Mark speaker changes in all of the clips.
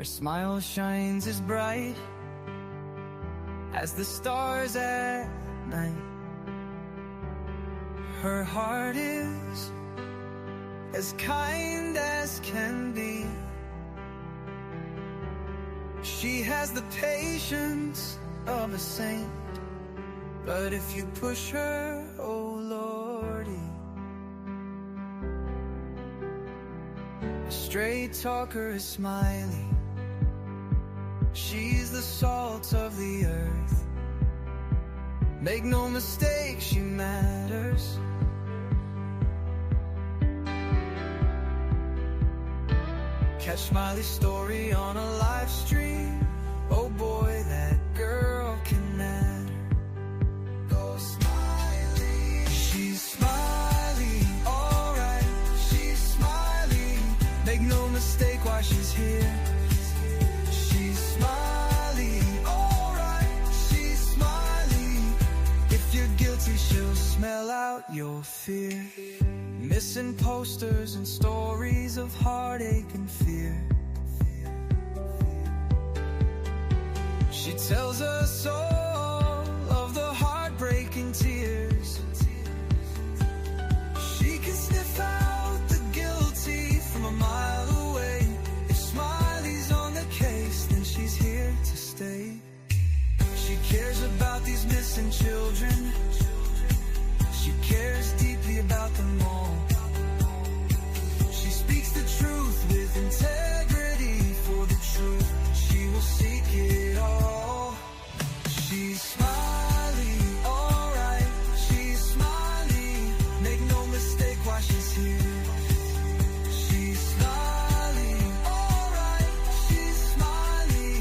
Speaker 1: smile shines as bright as the stars at night. Her heart is as kind as can be. She has the patience of a saint, but if you push her, oh Lordy. A straight talker is Smiley. She's the salt of the earth. Make no mistake, she matters. Catch Smiley's story on a live stream. Oh boy, that girl can matter. Go Smiley. She's Smiley, alright. She's Smiley. Make no mistake why she's here. She's Smiley, alright. She's Smiley. If you're guilty, she'll smell out your fear. Missing posters and stories of heartache and fear. She tells us all of the heartbreaking tears. She can sniff out the guilty from a mile away. If Smiley's on the case, then she's here to stay. She cares about these missing children. She cares deeply about them all. She speaks the truth with integrity. For the truth, she will seek it all. She's Smiley, alright. She's Smiley. Make no mistake why she's here. She's Smiley, alright. She's Smiley.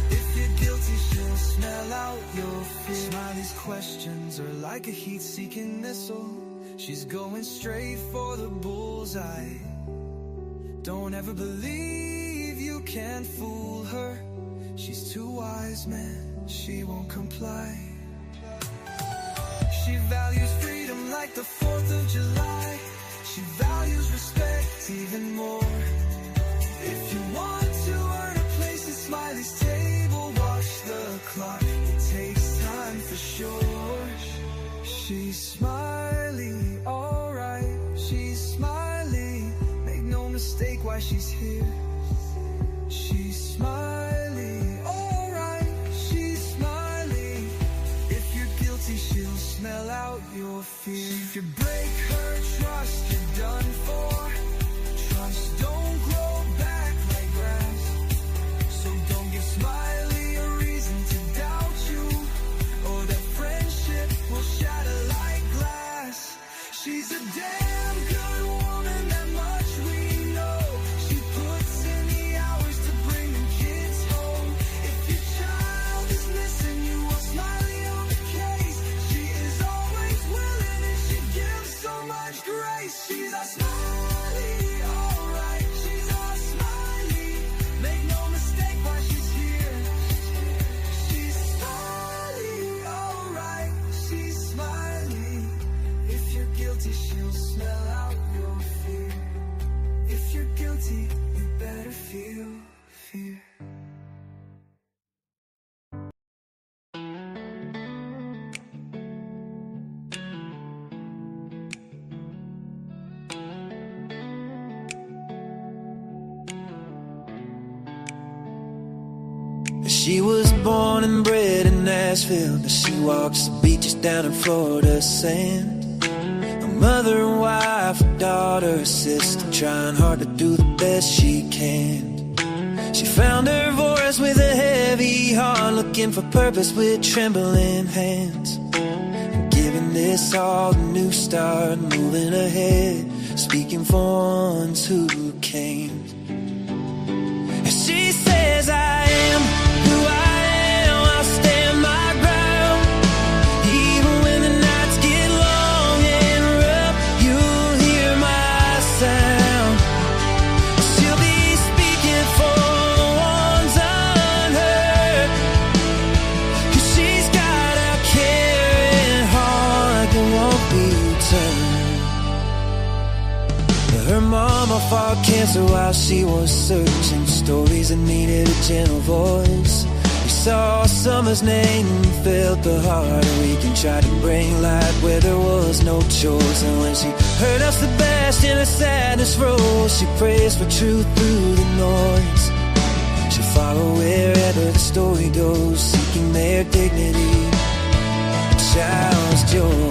Speaker 1: If you're guilty, she'll smell out your fear. Smiley's questions are like a heat-seeking missile. She's going straight for the bullseye. Don't ever believe you can fool her. She's too wise, man, she won't comply. She values freedom like the 4th of July. She values respect even more. If you want to earn a place at Smiley's table, watch the clock, it takes time for sure. She's Smiley, alright. She's Smiley. Make no mistake why she's here. She's Smiley, alright. She's Smiley. If you're guilty, she'll smell out your fear. If you break her trust, you're done for. Trust don't grow back like grass. So don't give Smiley a reason to doubt you, or that friendship will shatter like glass. She's a damn good woman, that much we know. She puts in the hours to bring them kids home. If your child is missing, you want Smiley on the case. She is always willing and she gives so much grace. She's a Smiley, alright. She's a Smiley. Make no mistake why she's here. She's Smiley, alright. She's Smiley. If you're guilty, she'll smell out your fear. If you're guilty, you better feel fear.
Speaker 2: She was born and bred in Nashville, but she walks the beaches down in Florida sand. A mother and wife, a daughter, a sister, trying hard to do the best she can. She found her voice with a heavy heart, looking for purpose with trembling hands. And giving this all a new start, moving ahead, speaking for ones who came. And she says, I am who I am, I'll stand my ground. Even when the nights get long and rough, you'll hear my sound. She'll be speaking for the ones unheard, 'cause she's got a caring heart that won't be turned. Her mama fought cancer while she was searching. Stories that needed a gentle voice. We saw summer's name and felt the heart ache and tried to bring light where there was no choice. And when she heard us the best in her sadness rose, she prays for truth through the noise. She'll follow wherever the story goes, seeking their dignity, a child's joy.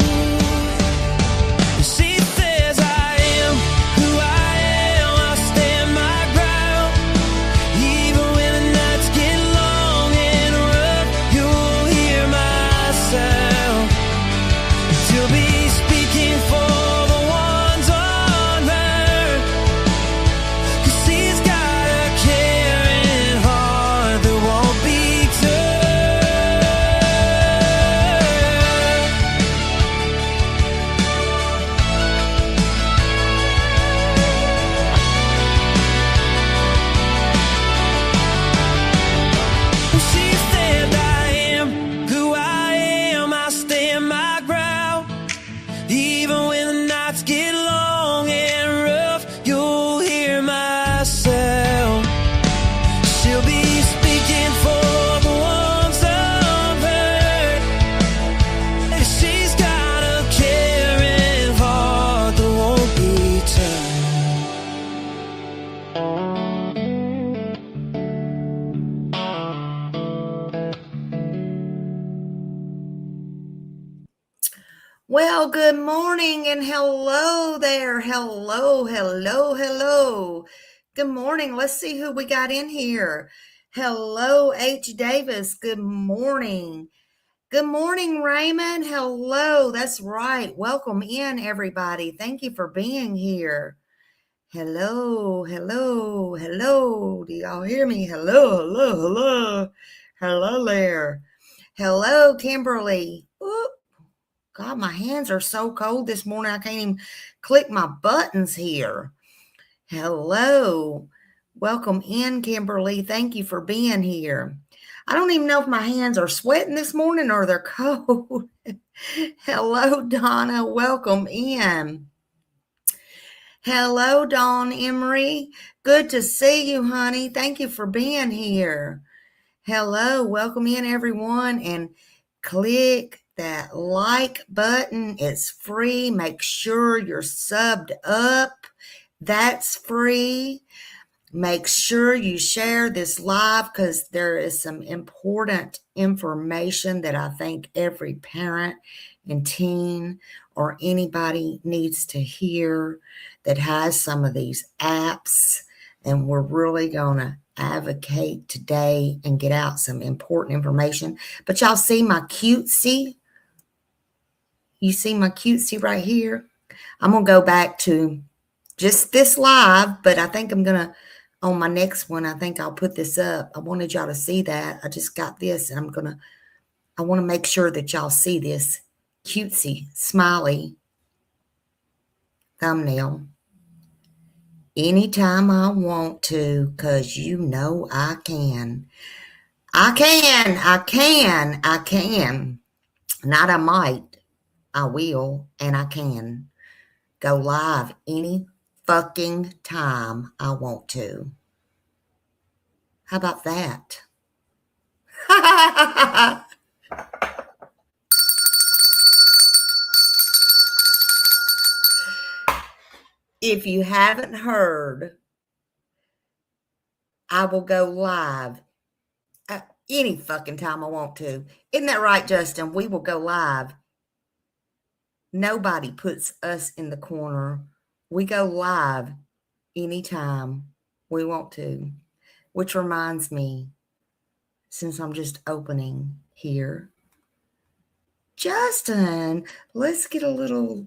Speaker 3: Well, good morning and hello there. Hello. Good morning. Let's see who we got in here. Hello, H. Davis. Good morning. Good morning, Raymond. Hello. That's right. Welcome in, everybody. Thank you for being here. Hello. Do y'all hear me? Hello there. Hello, Kimberly. Oop. God, my hands are so cold this morning. I can't even click my buttons here. Hello. Welcome in, Kimberly. Thank you for being here. I don't even know if my hands are sweating this morning or they're cold. Hello, Donna. Welcome in. Hello, Dawn Emery. Good to see you, honey. Thank you for being here. Hello. Welcome in, everyone. And click that like button. It's free. Make sure you're subbed up. That's free. Make sure you share this live because there is some important information that I think every parent and teen or anybody needs to hear that has some of these apps. And we're really going to advocate today and get out some important information. But y'all see my cutesy? You see my cutesy right here? I'm going to go back to just this live, but I think I'm going to, on my next one, I think I'll put this up. I wanted y'all to see that. I just got this and I want to make sure that y'all see this cutesy, smiley thumbnail anytime I want to, because you know I can. I can. Not I might. I will, and I can go live any fucking time I want to. How about that? If you haven't heard, I will go live any fucking time I want to. Isn't that right, Justin? We will go live. Nobody puts us in the corner. We go live anytime we want to, which reminds me, since I'm just opening here, Justin, let's get a little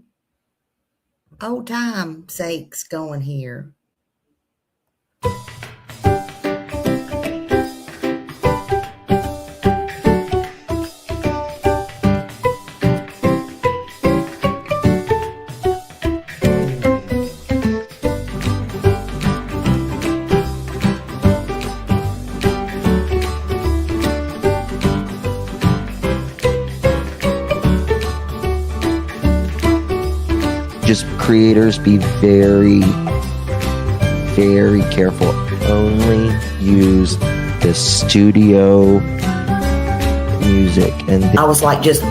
Speaker 3: old time sakes going here.
Speaker 4: Just creators, be very very careful. Only use the studio music. And
Speaker 3: I was like, just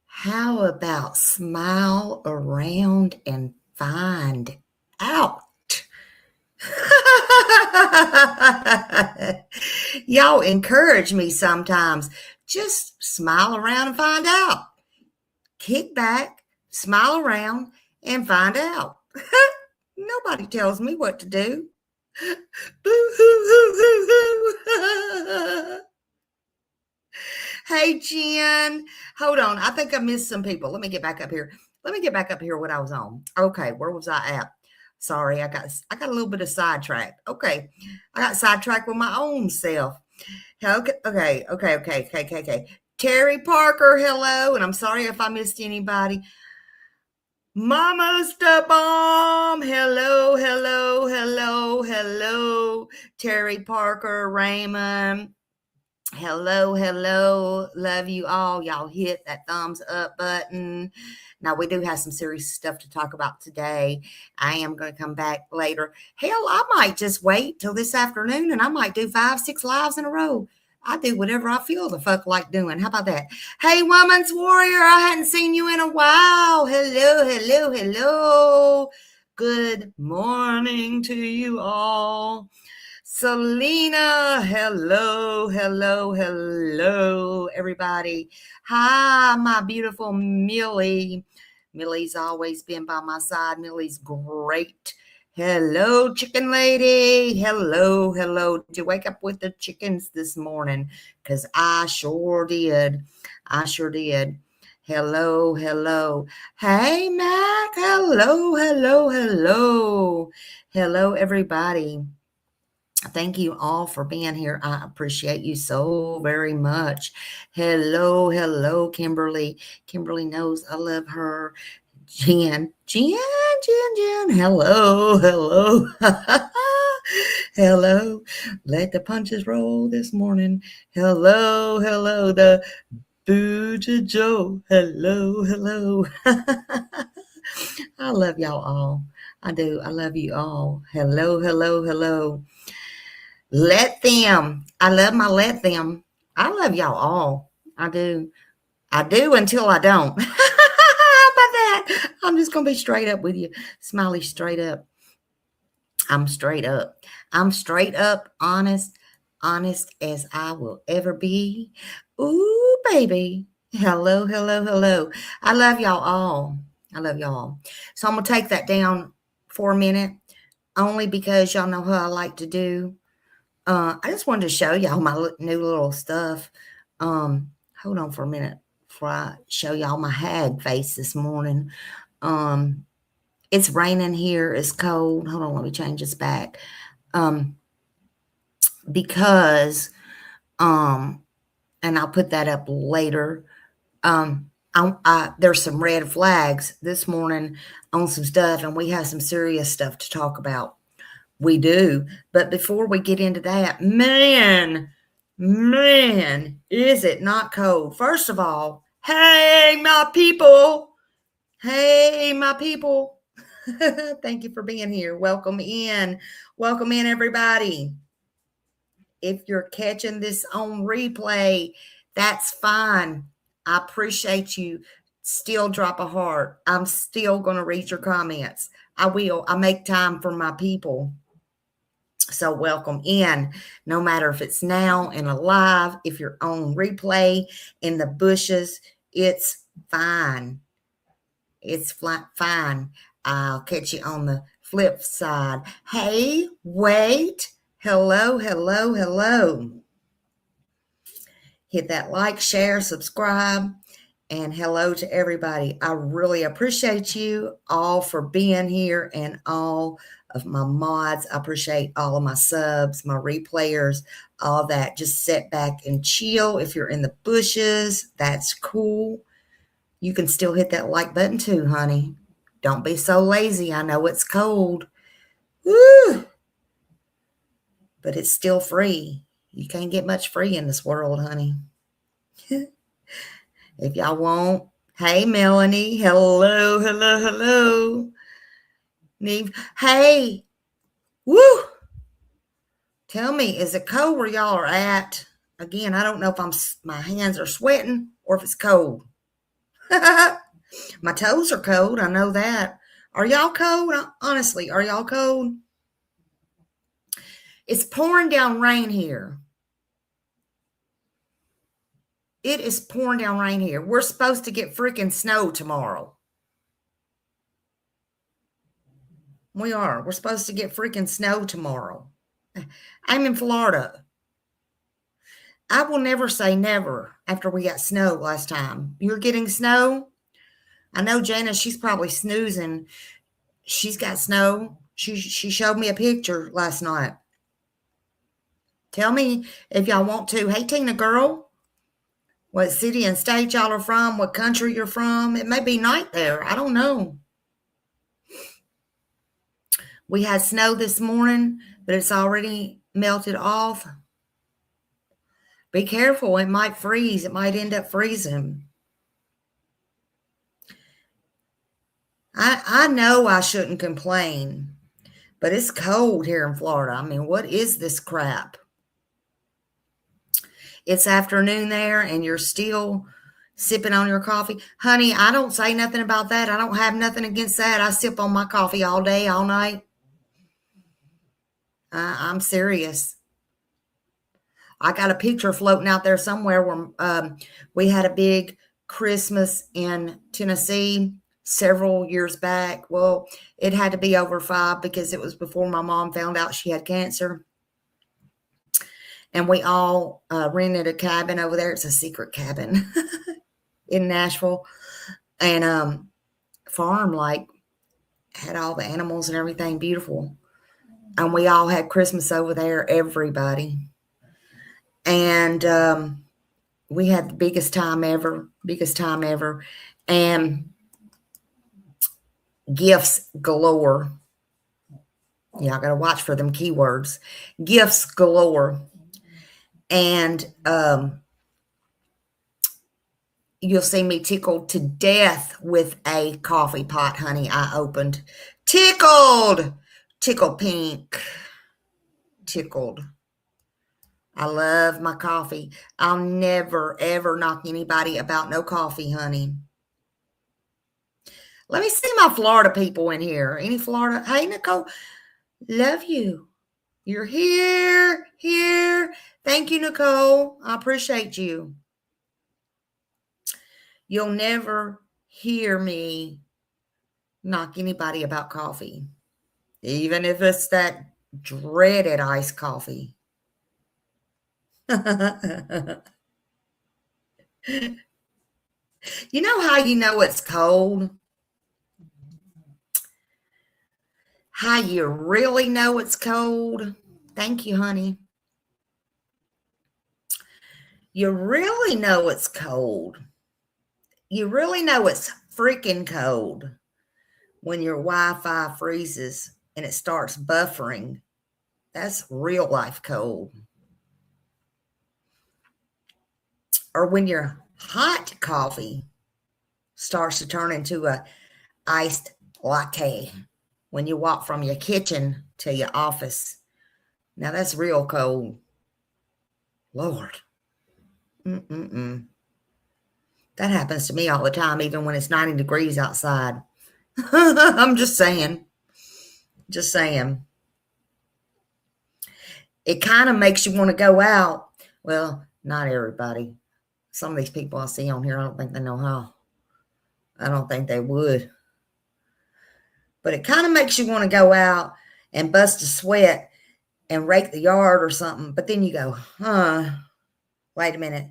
Speaker 3: how about smile around and find out? Y'all encourage me sometimes. Just smile around and find out. Kick back, smile around, and find out. Nobody tells me what to do. Hey, Jen. Hold on. I think I missed some people. Let me get back up here. What I was on. Okay, where was I at? Sorry, I got a little bit of sidetracked. Okay. I got sidetracked with my own self. Okay. Terry Parker, hello. And I'm sorry if I missed anybody. Mama's the bomb. Hello. Terry Parker, Raymond. Hello. Love you all. Y'all hit that thumbs up button. Now, we do have some serious stuff to talk about today. I am going to come back later. Hell, I might just wait till this afternoon and I might do 5-6 lives in a row. I do whatever I feel the fuck like doing. How about that? Hey, Woman's Warrior, I hadn't seen you in a while. Hello. Good morning to you all. Selena, hello, everybody. Hi, my beautiful Millie. Millie's always been by my side. Millie's great. Hello, chicken lady. Hello. Did you wake up with the chickens this morning? Because I sure did. Hello. Hey, Mac. Hello, everybody. Thank you all for being here. I appreciate you so very much. Hello, Kimberly. Kimberly knows I love her. Jen. Hello. Hello. Let the punches roll this morning. Hello. The Booja Joe. Hello. I love y'all all. I do. I love you all. Hello. Let them. I love my let them. I love y'all all. I do until I don't. How about that? I'm just going to be straight up with you. Smiley, straight up. I'm straight up, honest as I will ever be. Ooh, baby. Hello. I love y'all all. So I'm going to take that down for a minute, only because y'all know how I like to do. I just wanted to show y'all my new little stuff. Hold on for a minute before I show y'all my hag face this morning. It's raining here. It's cold. Hold on, let me change this back. Because and I'll put that up later. There's some red flags this morning on some stuff, and we have some serious stuff to talk about. We do. But before we get into that, man, is it not cold? First of all, hey, my people. Thank you for being here. Welcome in, everybody. If you're catching this on replay, that's fine. I appreciate you. Still drop a heart. I'm still going to read your comments. I will. I make time for my people. So welcome in, no matter if it's now and alive, if you're on replay in the bushes, it's fine. It's fine. I'll catch you on the flip side. Hey, wait. Hello. Hit that like, share, subscribe, and hello to everybody. I really appreciate you all for being here and all of my mods. I appreciate all of my subs, my replayers, all that. Just sit back and chill. If you're in the bushes, that's cool. you can still hit that like button too, honey. Don't be so lazy. I know it's cold. Woo! But it's still free. You can't get much free in this world, honey. If y'all want, hey, Melanie. Hello, hello, hello. Neve, hey. Woo! Tell me, is it cold where y'all are at? Again, I don't know if my hands are sweating or if it's cold. My toes are cold. I know that. Are y'all cold? Honestly, are y'all cold? It's pouring down rain here. It is pouring down rain here. We're supposed to get freaking snow tomorrow. We are. We're supposed to get freaking snow tomorrow. I'm in Florida. I will never say never after we got snow last time. You're getting snow? I know Jana, she's probably snoozing. She's got snow. She showed me a picture last night. Tell me if y'all want to. Hey, Tina girl, what city and state y'all are from, what country you're from. It may be night there. I don't know. We had snow this morning, but it's already melted off. Be careful. It might freeze. It might end up freezing. I know I shouldn't complain, but it's cold here in Florida. I mean, what is this crap? It's afternoon there and you're still sipping on your coffee. Honey, I don't say nothing about that. I don't have nothing against that. I sip on my coffee all day, all night. I'm serious. I got a picture floating out there somewhere where we had a big Christmas in Tennessee several years back. Well, it had to be over 5 because it was before my mom found out she had cancer. And we all rented a cabin over there. It's a secret cabin in Nashville. And farm, like, had all the animals and everything, beautiful. And we all had Christmas over there, everybody. And we had the biggest time ever. And gifts galore. Yeah, I got to watch for them keywords. Gifts galore. And you'll see me tickled to death with a coffee pot, honey, I opened. Tickled pink. Tickled. I love my coffee. I'll never, ever knock anybody about no coffee, honey. Let me see my Florida people in here. Any Florida? Hey, Nicole. Love you. You're here. Thank you, Nicole. I appreciate you. You'll never hear me knock anybody about coffee, even if it's that dreaded iced coffee. You know how you know it's cold? How you really know it's cold? Thank you, honey. You really know it's cold. You really know it's freaking cold when your Wi-Fi freezes and it starts buffering. That's real life cold. Or when your hot coffee starts to turn into a iced latte when you walk from your kitchen to your office. Now that's real cold. Lord. That happens to me all the time, even when it's 90 degrees outside. I'm just saying. It kind of makes you want to go out. Well, not everybody. Some of these people I see on here, I don't think they know how. I don't think they would. But it kind of makes you want to go out and bust a sweat and rake the yard or something. But then you go, wait a minute.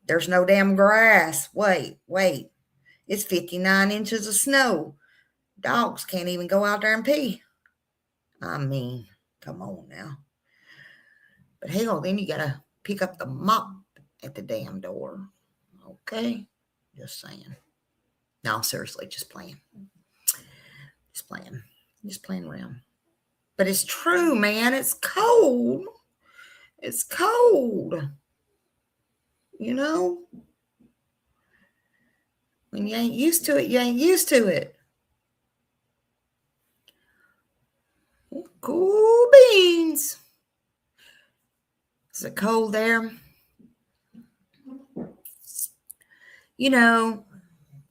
Speaker 3: There's no damn grass. Wait. It's 59 inches of snow. Dogs can't even go out there and pee. I mean, come on now. But hell, then you got to pick up the mop at the damn door. Okay? Just saying. No, seriously, just playing. Just playing around. But it's true, man. It's cold. It's cold. You know? When you ain't used to it, you ain't used to it. Cool beans. Is it cold there? You know,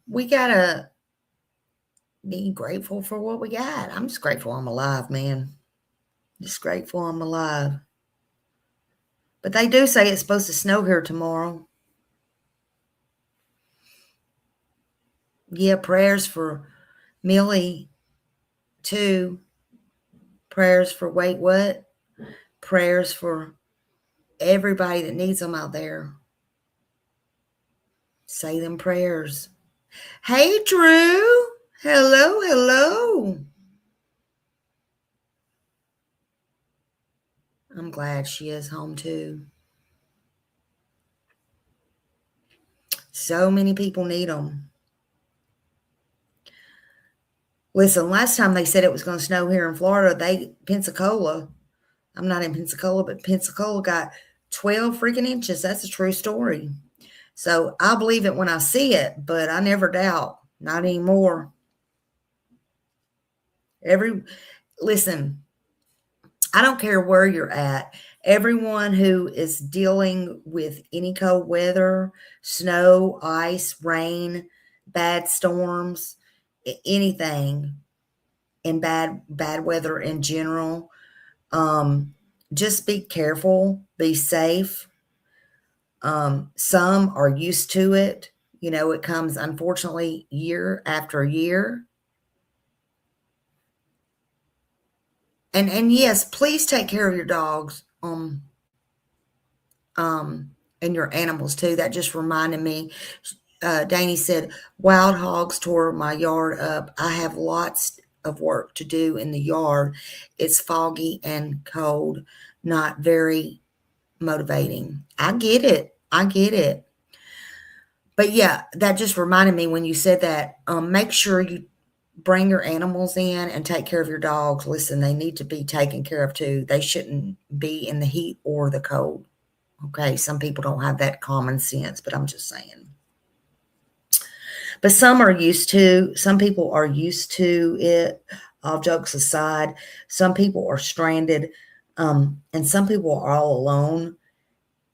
Speaker 3: we gotta be grateful for what we got. I'm just grateful I'm alive, man. Just grateful I'm alive. But they do say it's supposed to snow here tomorrow. Yeah, prayers for Millie, too. Prayers for, wait, what? Prayers for everybody that needs them out there. Say them prayers. Hey, Drew. Hello, hello. I'm glad she is home, too. So many people need them. Listen, last time they said it was going to snow here in Florida, Pensacola, I'm not in Pensacola, but Pensacola got 12 freaking inches. That's a true story. So I believe it when I see it, but I never doubt. Not anymore. Listen, I don't care where you're at. Everyone who is dealing with any cold weather, snow, ice, rain, bad storms, anything, and bad weather in general, just be careful, be safe. Some are used to it. You know, it comes, unfortunately, year after year. And yes, please take care of your dogs, and your animals too. That just reminded me. Danny said, wild hogs tore my yard up. I have lots of work to do in the yard. It's foggy and cold, not very motivating. I get it. But yeah, that just reminded me when you said that. Make sure you bring your animals in and take care of your dogs. Listen, they need to be taken care of too. They shouldn't be in the heat or the cold. Okay, some people don't have that common sense, but I'm just saying. But some people are used to it. All jokes aside, some people are stranded, and some people are all alone.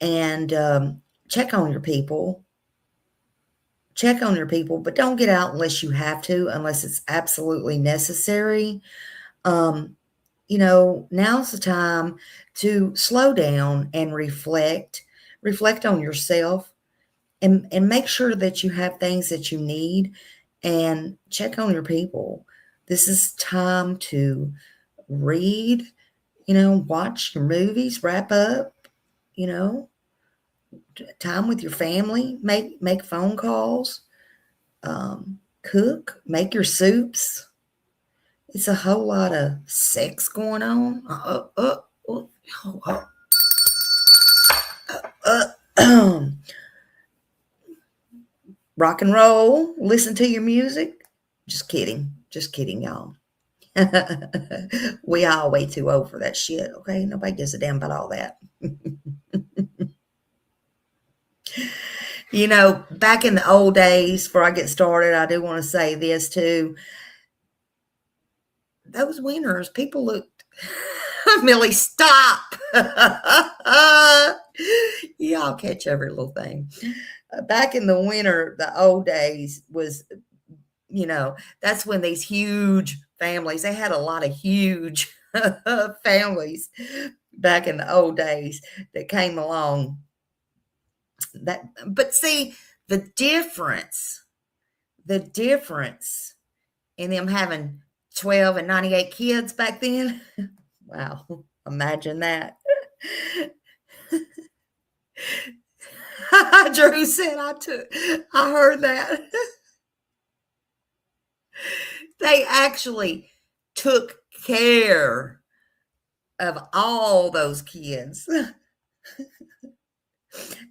Speaker 3: And check on your people. But don't get out unless you have to, unless it's absolutely necessary. You know, now's the time to slow down and reflect on yourself, and make sure that you have things that you need, and check on your people. This is time to read, watch your movies, wrap up, time with your family, make phone calls, cook, make your soups. It's a whole lot of sex going on. Rock and roll, listen to your music. Just kidding, y'all. We all way too old for that shit, okay? Nobody gives a damn about all that. Back in the old days, before I get started, I do want to say this too. Those winters, people looked... Millie, stop! Yeah, I'll catch every little thing. Back in the winter, the old days was, that's when these huge families, they had a lot of huge families back in the old days that came along. But see, the difference in them having 12 and 98 kids back then. Wow, imagine that. Drew said I heard that. They actually took care of all those kids.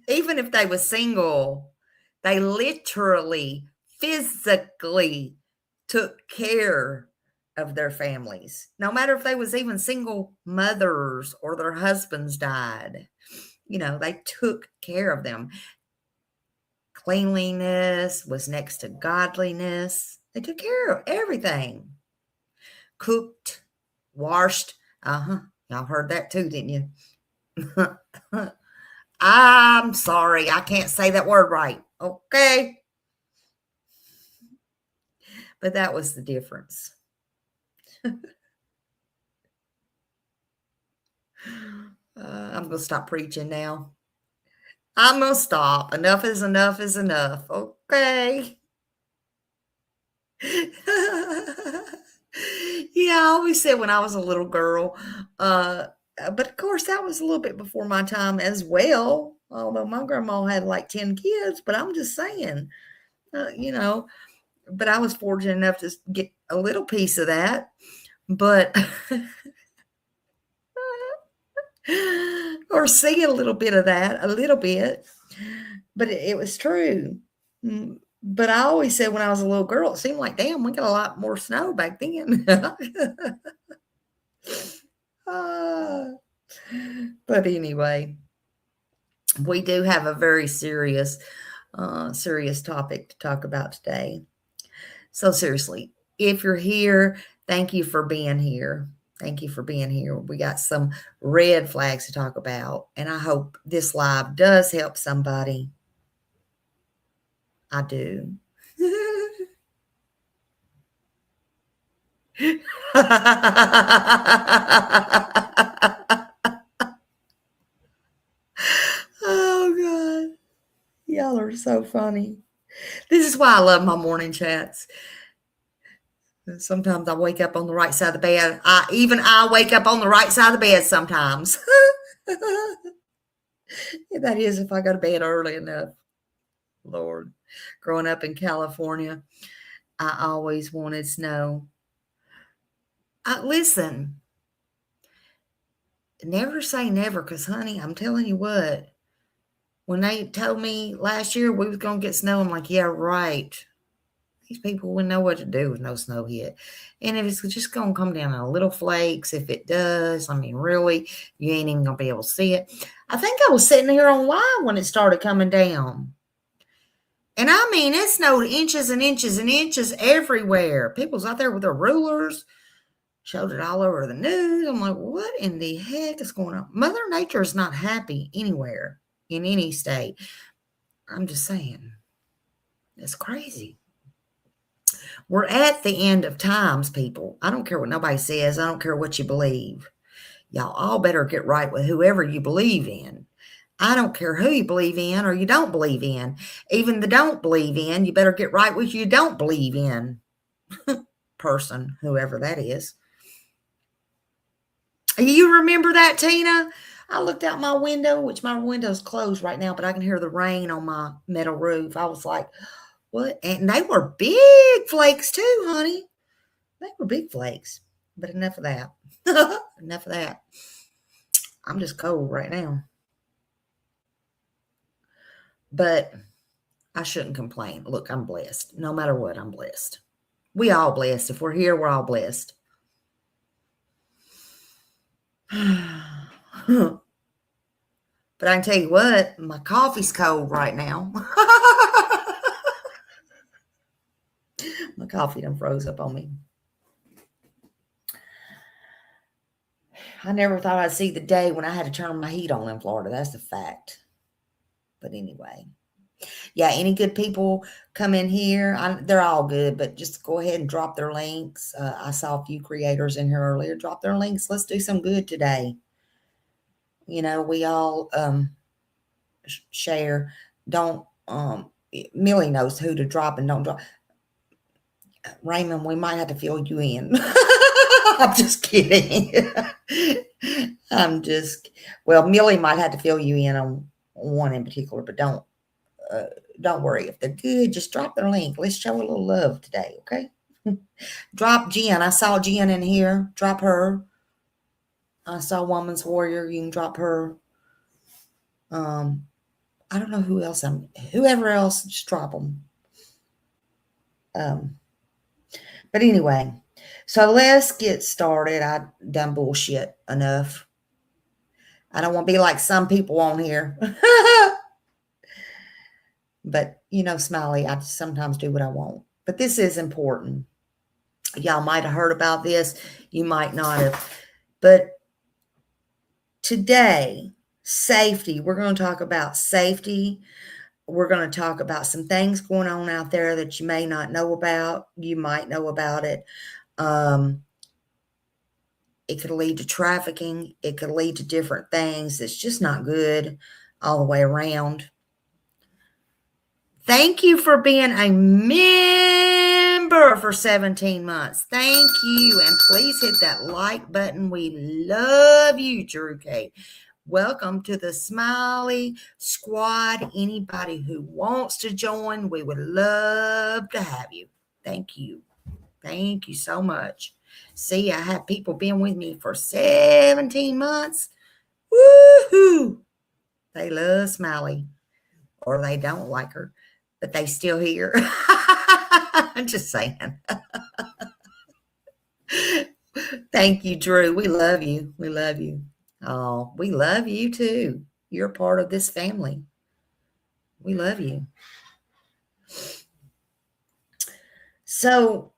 Speaker 3: Even if they were single, they literally physically took care of their families, no matter if they was even single mothers or their husbands died. They took care of them. Cleanliness was next to godliness. They took care of everything. Cooked, washed. Y'all heard that too, didn't you? I'm sorry, I can't say that word right. Okay. But that was the difference. I'm going to stop preaching now. I'm going to stop. Enough is enough is enough. Okay. Yeah, I always said when I was a little girl, but of course that was a little bit before my time as well. Although my grandma had like 10 kids, but I'm just saying, but I was fortunate enough to get a little piece of that. But or see a little bit of that, a little bit. But it was true. But I always said when I was a little girl, it seemed like, damn, we got a lot more snow back then. But anyway, we do have a very serious topic to talk about today. So seriously, if you're here, thank you for being here. Thank you for being here. We got some red flags to talk about, and I hope this live does help somebody. I do. Oh, God. Y'all are so funny. This is why I love my morning chats. Sometimes I wake up on the right side of the bed. I wake up on the right side of the bed sometimes. That is if I go to bed early enough. Lord, growing up in California, I always wanted snow. Listen, never say never, because, honey, I'm telling you what, when they told me last year we was going to get snow, I'm like, yeah, right. These people wouldn't know what to do with no snow yet. And if it's just going to come down in little flakes, if it does, I mean, really, you ain't even going to be able to see it. I think I was sitting here online when it started coming down. And I mean, it snowed inches and inches and inches everywhere. People's out there with their rulers, showed it all over the news. I'm like, what in the heck is going on? Mother Nature is not happy anywhere in any state. I'm just saying, it's crazy. We're at the end of times, people. I don't care what nobody says. I don't care what you believe. Y'all all better get right with whoever you believe in. I don't care who you believe in or you don't believe in. Even the don't believe in, you better get right with you don't believe in person, whoever that is. You remember that, Tina? I looked out my window, which my window's closed right now, but I can hear the rain on my metal roof. I was like, what? And they were big flakes too, honey. They were big flakes. But enough of that. Enough of that. I'm just cold right now. But I shouldn't complain. Look, I'm blessed. No matter what, I'm blessed. We all blessed. If we're here, we're all blessed. But I can tell you what, my coffee's cold right now. My coffee done froze up on me. I never thought I'd see the day when I had to turn my heat on in Florida. That's a fact. But anyway. Yeah, any good people come in here. They're all good, but just go ahead and drop their links. I saw a few creators in here earlier. Drop their links. Let's do some good today. We all share. Don't Millie knows who to drop and don't drop. Raymond, we might have to fill you in. I'm just kidding. Millie might have to fill you in on one in particular, but don't worry. If they're good, just drop their link. Let's show a little love today, okay? Drop Jen. I saw Jen in here. Drop her. I saw Woman's Warrior. You can drop her. I don't know who else. Whoever else, just drop them. But anyway, so let's get started. I done bullshit enough. I don't want to be like some people on here. But, Smiley, I sometimes do what I want. But this is important. Y'all might have heard about this. You might not have. But today, safety. We're going to talk about safety. We're going to talk about some things going on out there that you may not know about. You might know about it. It could lead to trafficking. It could lead to different things. It's just not good all the way around. Thank you for being a member for 17 months. Thank you. And please hit that like button. We love you, Drew Kate. Welcome to the Smiley Squad. Anybody who wants to join, we would love to have you. Thank you. Thank you so much. See, I have people been with me for 17 months. Woohoo! They love Smiley, or they don't like her, but they still here. I'm just saying. Thank you, Drew. We love you. We love you. Oh, we love you too. You're part of this family. We love you. So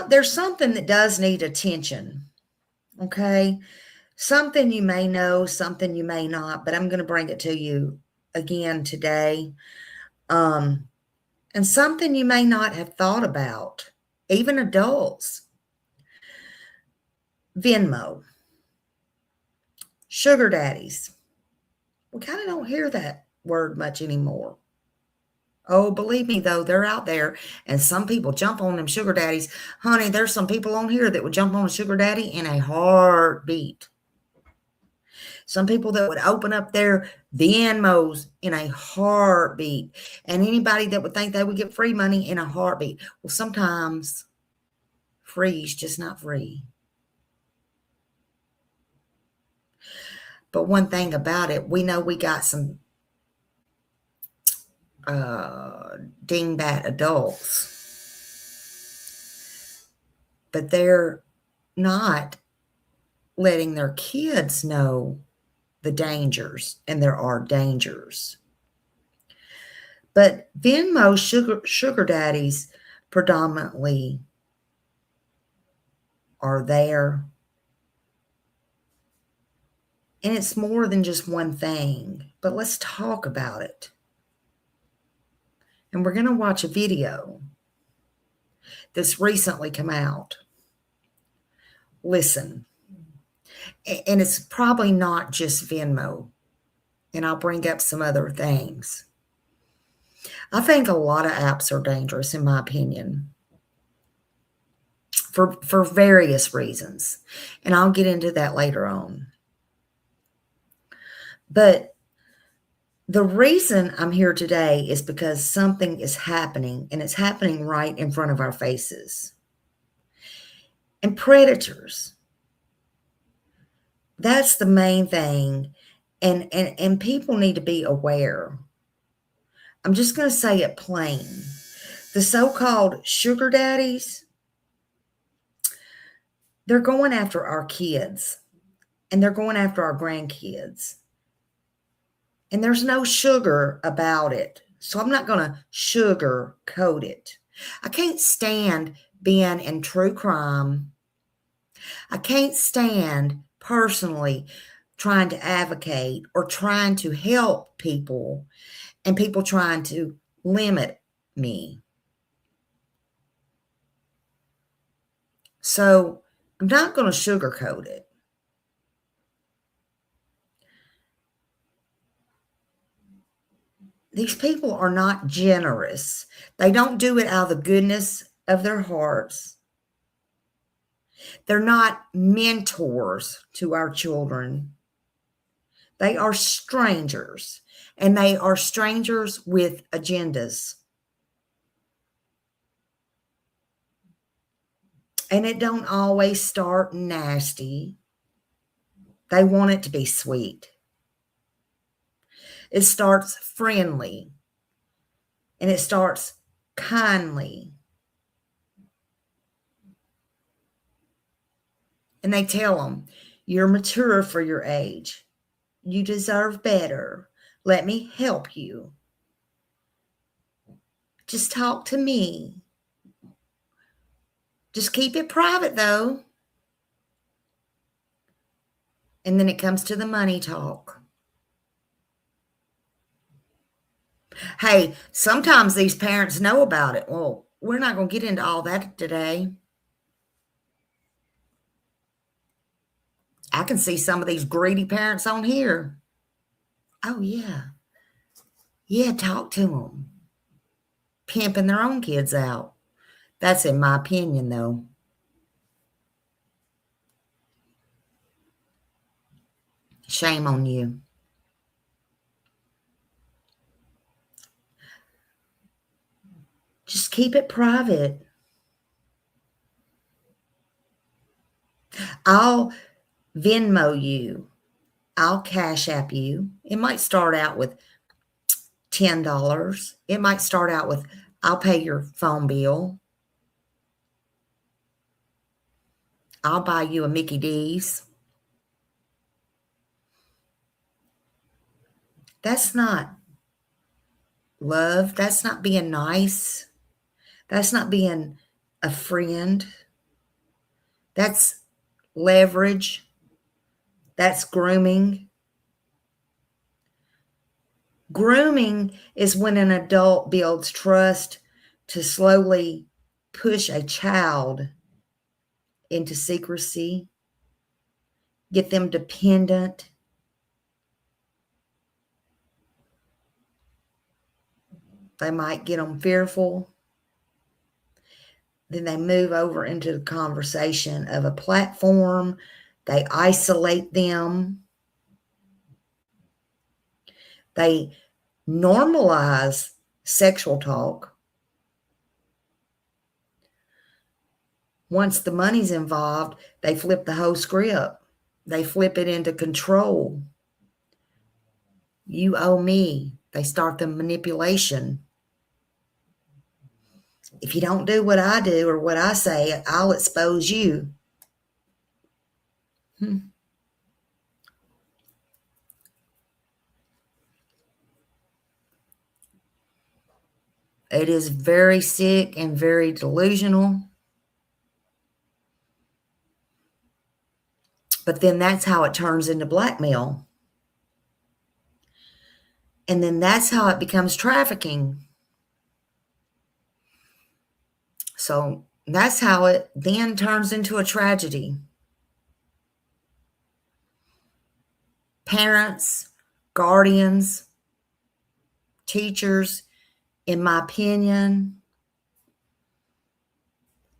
Speaker 3: there's something that does need attention. Okay. Something you may know, something you may not, but I'm going to bring it to you again today. And something you may not have thought about, even adults. Venmo. Sugar daddies. We kind of don't hear that word much anymore. Oh, believe me, though, they're out there, and some people jump on them sugar daddies. Honey, there's some people on here that would jump on a sugar daddy in a heartbeat. Some people that would open up their Venmos in a heartbeat, and anybody that would think they would get free money in a heartbeat. Well, sometimes free is just not free. But one thing about it, we know we got some dingbat adults, but they're not letting their kids know the dangers, and there are dangers. But Venmo sugar daddies predominantly are there. And it's more than just one thing, but let's talk about it. And we're going to watch a video that's recently come out. Listen. And it's probably not just Venmo. And I'll bring up some other things. I think a lot of apps are dangerous, in my opinion, for various reasons. And I'll get into that later on. But the reason I'm here today is because something is happening, and it's happening right in front of our faces. And predators. That's the main thing. And people need to be aware. I'm just going to say it plain. The so-called sugar daddies, they're going after our kids, and they're going after our grandkids. And there's no sugar about it. So I'm not going to sugarcoat it. I can't stand being in true crime. I can't stand personally trying to advocate or trying to help people, and people trying to limit me. So I'm not going to sugarcoat it. These people are not generous. They don't do it out of the goodness of their hearts. They're not mentors to our children. They are strangers, and they are strangers with agendas. And it don't always start nasty. They want it to be sweet. It starts friendly, and it starts kindly. And they tell them, you're mature for your age. You deserve better. Let me help you. Just talk to me. Just keep it private, though. And then it comes to the money talk. Hey, sometimes these parents know about it. Well, we're not going to get into all that today. I can see some of these greedy parents on here. Oh, yeah. Yeah, talk to them. Pimping their own kids out. That's in my opinion, though. Shame on you. Just keep it private. I'll Venmo you. I'll Cash App you. It might start out with $10. It might start out with, I'll pay your phone bill. I'll buy you a Mickey D's. That's not love. That's not being nice. That's not being a friend. That's leverage. That's grooming. Grooming is when an adult builds trust to slowly push a child into secrecy, get them dependent. They might get them fearful. Then they move over into the conversation of a platform. They isolate them. They normalize sexual talk. Once the money's involved, they flip the whole script. They flip it into control. You owe me. They start the manipulation. If you don't do what I do or what I say, I'll expose you. It is very sick and very delusional. But then that's how it turns into blackmail. And then that's how it becomes trafficking. So that's how it then turns into a tragedy. Parents, guardians, teachers, in my opinion,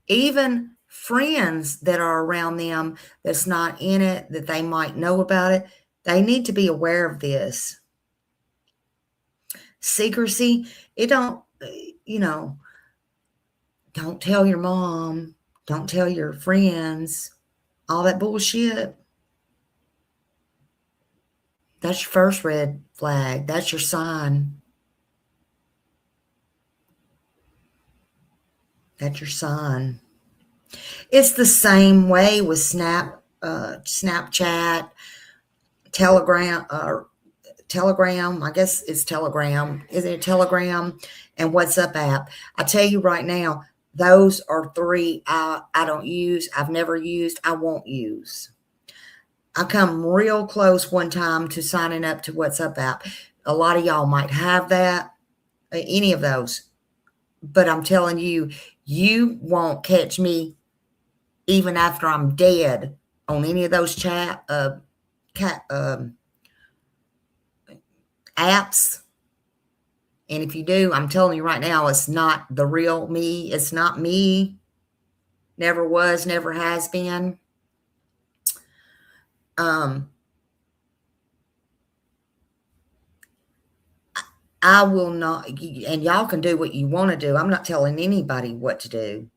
Speaker 3: even friends that are around them that's not in it, that they might know about it, they need to be aware of this. Secrecy, don't tell your mom, don't tell your friends, all that bullshit. That's your first red flag. That's your sign. That's your sign. It's the same way with Snapchat, Telegram, I guess it's Telegram. Isn't it Telegram? And WhatsApp app. I tell you right now, those are three I don't use, I've never used, I won't use. I come real close one time to signing up to WhatsApp app. A lot of y'all might have that, any of those. But I'm telling you, you won't catch me even after I'm dead on any of those apps. And if you do, I'm telling you right now, it's not the real me. It's not me. Never was, never has been. I will not, and y'all can do what you want to do. I'm not telling anybody what to do.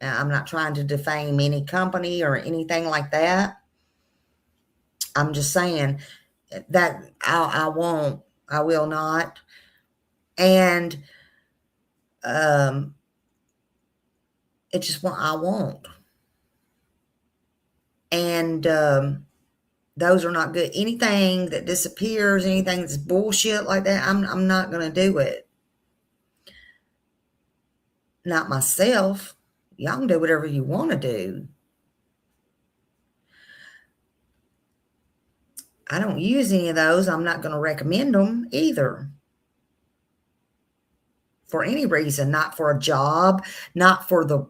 Speaker 3: I'm not trying to defame any company or anything like that. I'm just saying that I won't, I will not. And It's just what I want. And those are not good. Anything that disappears, anything that's bullshit like that, I'm not going to do it. Not myself. Y'all can do whatever you want to do. I don't use any of those. I'm not going to recommend them either. For any reason, not for a job, not for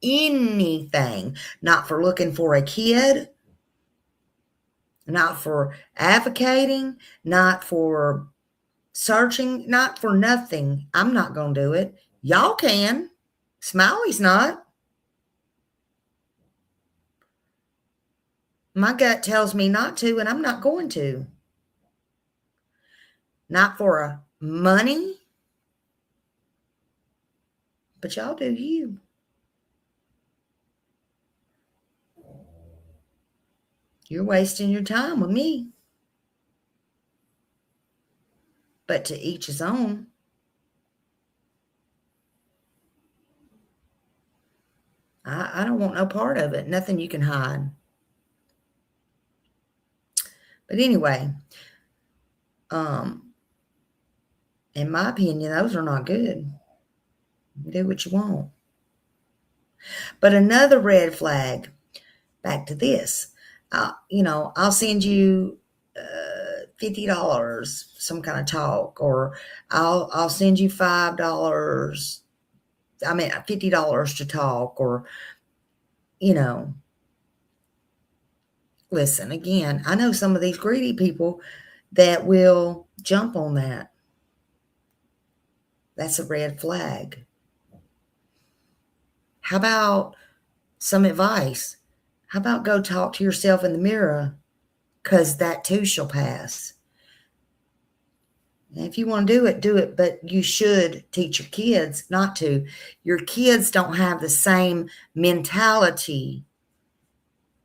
Speaker 3: anything, not for looking for a kid, not for advocating, not for searching, not for nothing. I'm not going to do it. Y'all can. Smiley's not. My gut tells me not to, and I'm not going to. Not for a money, but y'all do you. You're wasting your time with me. But to each his own. I don't want no part of it. Nothing you can hide. But anyway, in my opinion, those are not good. Do what you want. But another red flag, back to this, I'll send you $50, some kind of talk, or I'll send you $50 to talk, or, listen, again, I know some of these greedy people that will jump on that. That's a red flag. How about some advice? How about go talk to yourself in the mirror, because that too shall pass. And if you want to do it, but you should teach your kids not to. Your kids don't have the same mentality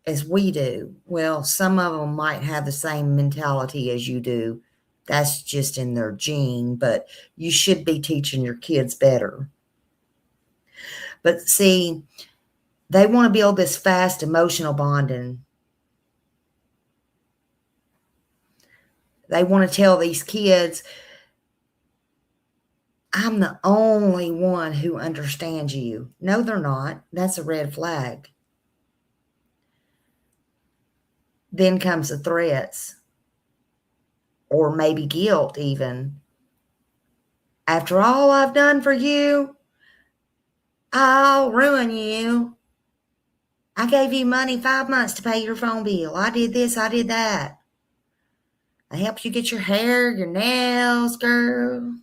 Speaker 3: as we do. Well, some of them might have the same mentality as you do. That's just in their gene, but you should be teaching your kids better. But see, they want to build this fast emotional bonding. They want to tell these kids, I'm the only one who understands you. No, they're not. That's a red flag. Then comes the threats, or maybe guilt even. After all I've done for you, I'll ruin you. I gave you money 5 months to pay your phone bill. I did this, I did that. I helped you get your hair, your nails, girl.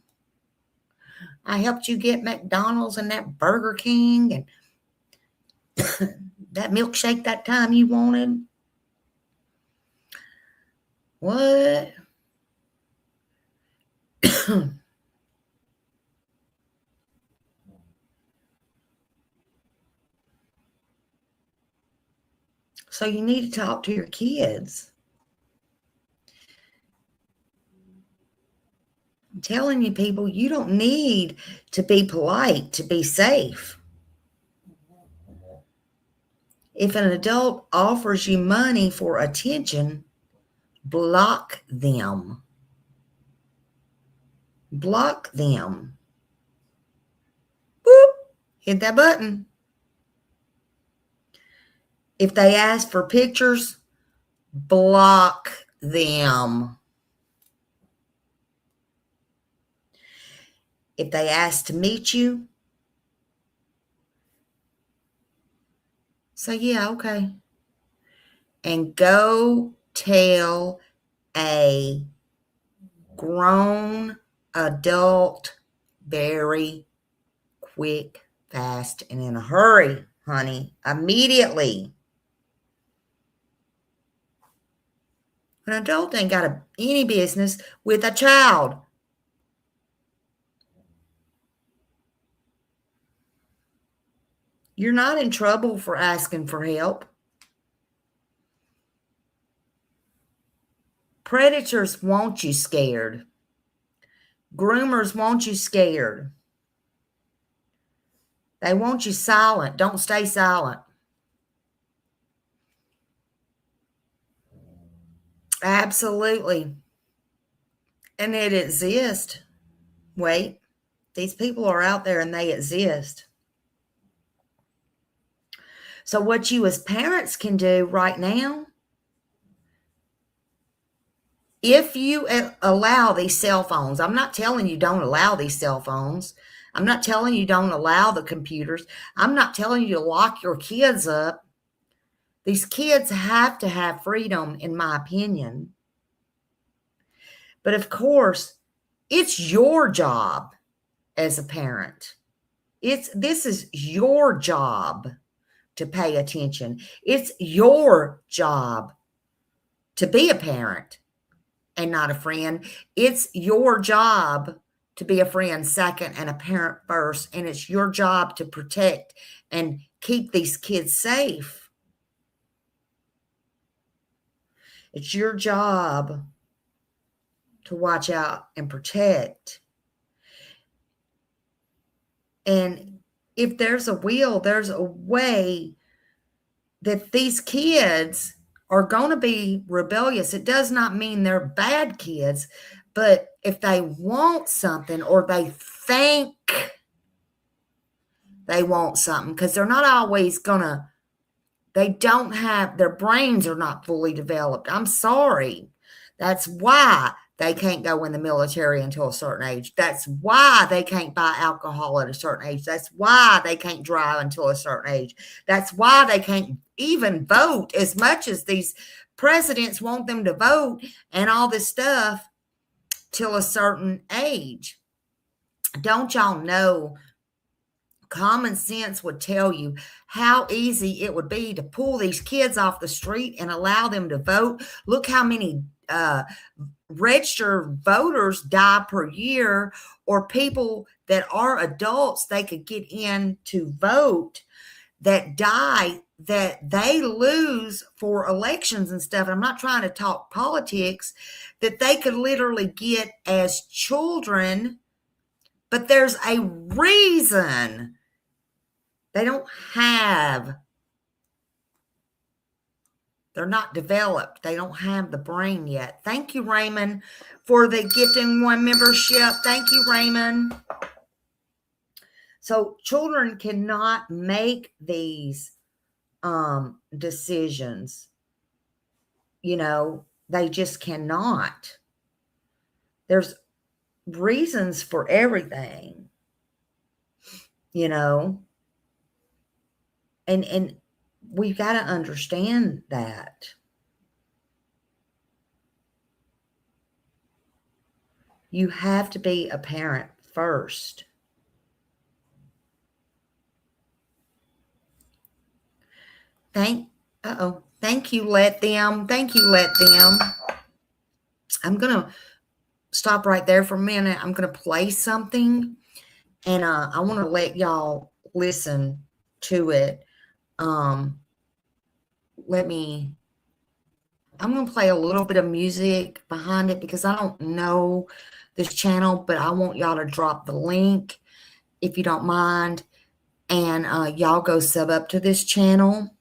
Speaker 3: I helped you get McDonald's and that Burger King and that milkshake that time you wanted. What? So you need to talk to your kids. I'm telling you, people, you don't need to be polite to be safe. If an adult offers you money for attention, block them. Block them. Boop. Hit that button. If they ask for pictures, block them. If they ask to meet you, say, yeah, okay. And go tell a grown adult very quick, fast, and in a hurry, honey, immediately. An adult ain't got any business with a child. You're not in trouble for asking for help. Predators want you scared. Groomers want you scared. They want you silent. Don't stay silent. Absolutely. And it exists. Wait, these people are out there and they exist. So what you as parents can do right now, if you allow these cell phones, I'm not telling you don't allow these cell phones. I'm not telling you don't allow the computers. I'm not telling you to lock your kids up. These kids have to have freedom, in my opinion. But of course, it's your job as a parent. This is your job to pay attention. It's your job to be a parent and not a friend. It's your job to be a friend second and a parent first. And it's your job to protect and keep these kids safe. It's your job to watch out and protect. And if there's a will, there's a way that these kids are going to be rebellious. It does not mean they're bad kids, but if they want something or they think they want something, because they're not always going to, they don't have, their brains are not fully developed. I'm sorry. That's why they can't go in the military until a certain age. That's why they can't buy alcohol at a certain age. That's why they can't drive until a certain age. That's why they can't even vote, as much as these presidents want them to vote and all this stuff, till a certain age. Don't y'all know? Common sense would tell you how easy it would be to pull these kids off the street and allow them to vote. Look how many registered voters die per year, or people that are adults they could get in to vote that die, that they lose for elections and stuff. And I'm not trying to talk politics, that they could literally get as children, but there's a reason. They don't have, they're not developed. They don't have the brain yet. Thank you, Raymond, for the Gifting One membership. Thank you, Raymond. So children cannot make these decisions. You know, they just cannot. There's reasons for everything, you know. And we've got to understand that. You have to be a parent first. Thank you, Let Them. Thank you, Let Them. I'm going to stop right there for a minute. I'm going to play something, and I want to let y'all listen to it. I'm going to play a little bit of music behind it because I don't know this channel, but I want y'all to drop the link if you don't mind. And y'all go sub up to this channel,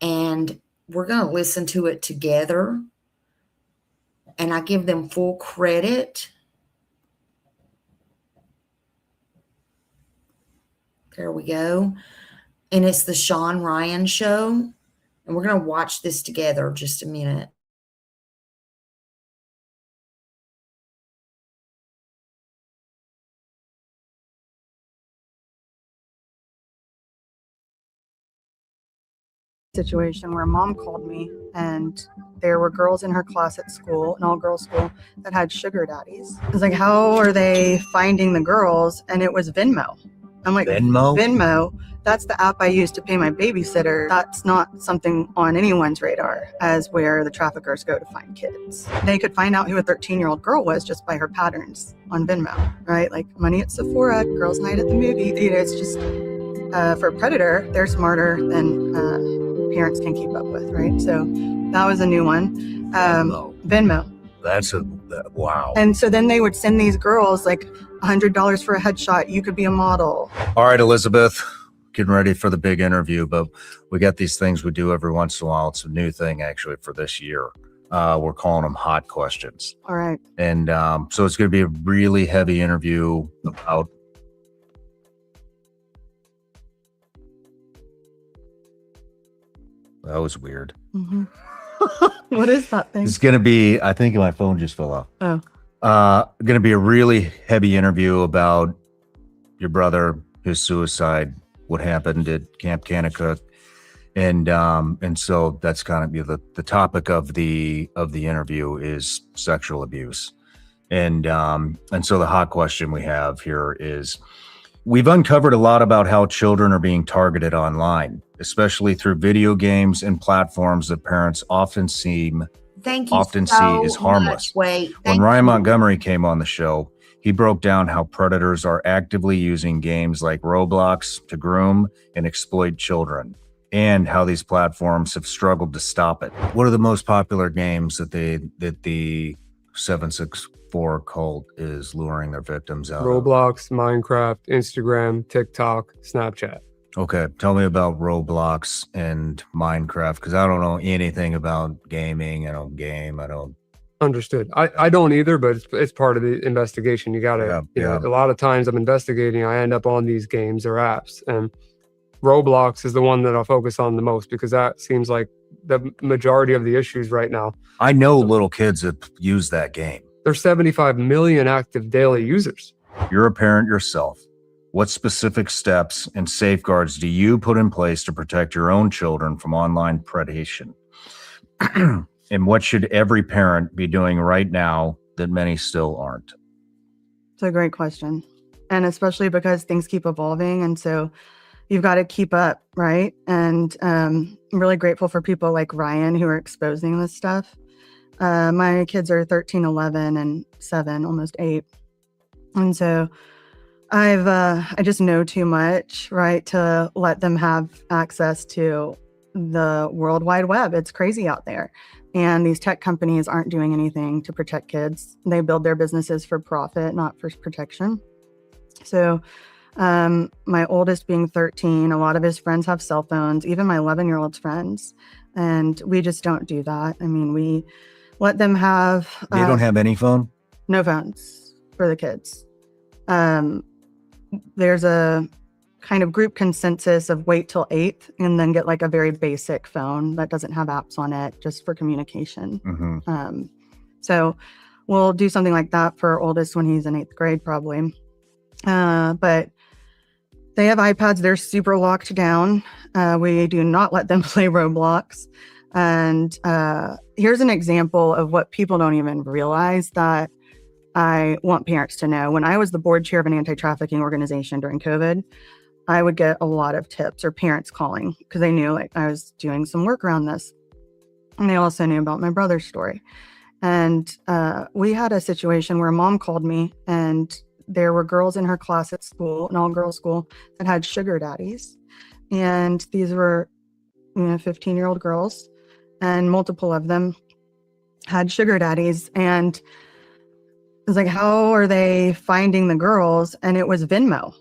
Speaker 3: and we're going to listen to it together. And I give them full credit. There we go. And it's the Sean Ryan Show. And we're going to watch this together just a minute.
Speaker 5: Situation where mom called me and there were girls in her class at school, an all-girls school, that had sugar daddies. I was like, how are they finding the girls? And it was Venmo. I'm like, Venmo? That's the app I use to pay my babysitter. That's not something on anyone's radar as where the traffickers go to find kids. They could find out who a 13-year-old girl was just by her patterns on Venmo, right? Like money at Sephora, girls' night at the movie. You know, it's just, for a predator, they're smarter than parents can keep up with, right? So that was a new one. Venmo.
Speaker 6: That's wow.
Speaker 5: And so then they would send these girls like $100 for a headshot. You could be a model.
Speaker 6: All right, Elizabeth, getting ready for the big interview, but we got these things we do every once in a while. It's a new thing actually for this year. We're calling them hot questions.
Speaker 5: All right.
Speaker 6: And so it's going to be a really heavy interview about. That was weird.
Speaker 5: Mm-hmm. What is that thing?
Speaker 6: It's going to be, I think my phone just fell off.
Speaker 5: Oh.
Speaker 6: Going to be a really heavy interview about your brother, his suicide, what happened at Camp Kanakuk. And so that's kind of the topic of the interview is sexual abuse. And so the hot question we have here is, we've uncovered a lot about how children are being targeted online, especially through video games and platforms that parents often see as harmless. When Ryan Montgomery came on the show, he broke down how predators are actively using games like Roblox to groom and exploit children, and how these platforms have struggled to stop it. What are the most popular games that the 764 cult is luring their victims out of?
Speaker 7: Roblox, Minecraft, Instagram, TikTok, Snapchat.
Speaker 6: Okay, tell me about Roblox and Minecraft, because I don't know anything about gaming. I don't game. I don't.
Speaker 7: Understood. I don't either, but it's part of the investigation. You gotta, a lot of times I'm investigating, I end up on these games or apps, and Roblox is the one that I'll focus on the most, because that seems like the majority of the issues right now.
Speaker 6: I know little kids that use that game.
Speaker 7: There's 75 million active daily users.
Speaker 6: You're a parent yourself. What specific steps and safeguards do you put in place to protect your own children from online predation? And what should every parent be doing right now that many still aren't?
Speaker 5: It's a great question. And especially because things keep evolving. And so you've got to keep up, right? And I'm really grateful for people like Ryan who are exposing this stuff. My kids are 13, 11, and 7, almost 8. And so I just know too much, right, to let them have access to the World Wide Web. It's crazy out there. And these tech companies aren't doing anything to protect kids. They build their businesses for profit, not for protection. So my oldest being 13, a lot of his friends have cell phones, even my 11-year-old's friends. And we just don't do that. I mean, we let them have...
Speaker 6: They don't have any phone?
Speaker 5: No phones for the kids. There's a kind of group consensus of wait till 8th and then get like a very basic phone that doesn't have apps on it, just for communication.
Speaker 6: Mm-hmm.
Speaker 5: So we'll do something like that for our oldest when he's in 8th grade, probably. But they have iPads. They're super locked down. We do not let them play Roblox. And here's an example of what people don't even realize that I want parents to know. When I was the board chair of an anti-trafficking organization during COVID, I would get a lot of tips or parents calling because they knew like I was doing some work around this. And they also knew about my brother's story. And we had a situation where a mom called me, and there were girls in her class at school, an all-girls school, that had sugar daddies. And these were, 15-year-old girls, and multiple of them had sugar daddies. And it was like, how are they finding the girls? And it was Venmo.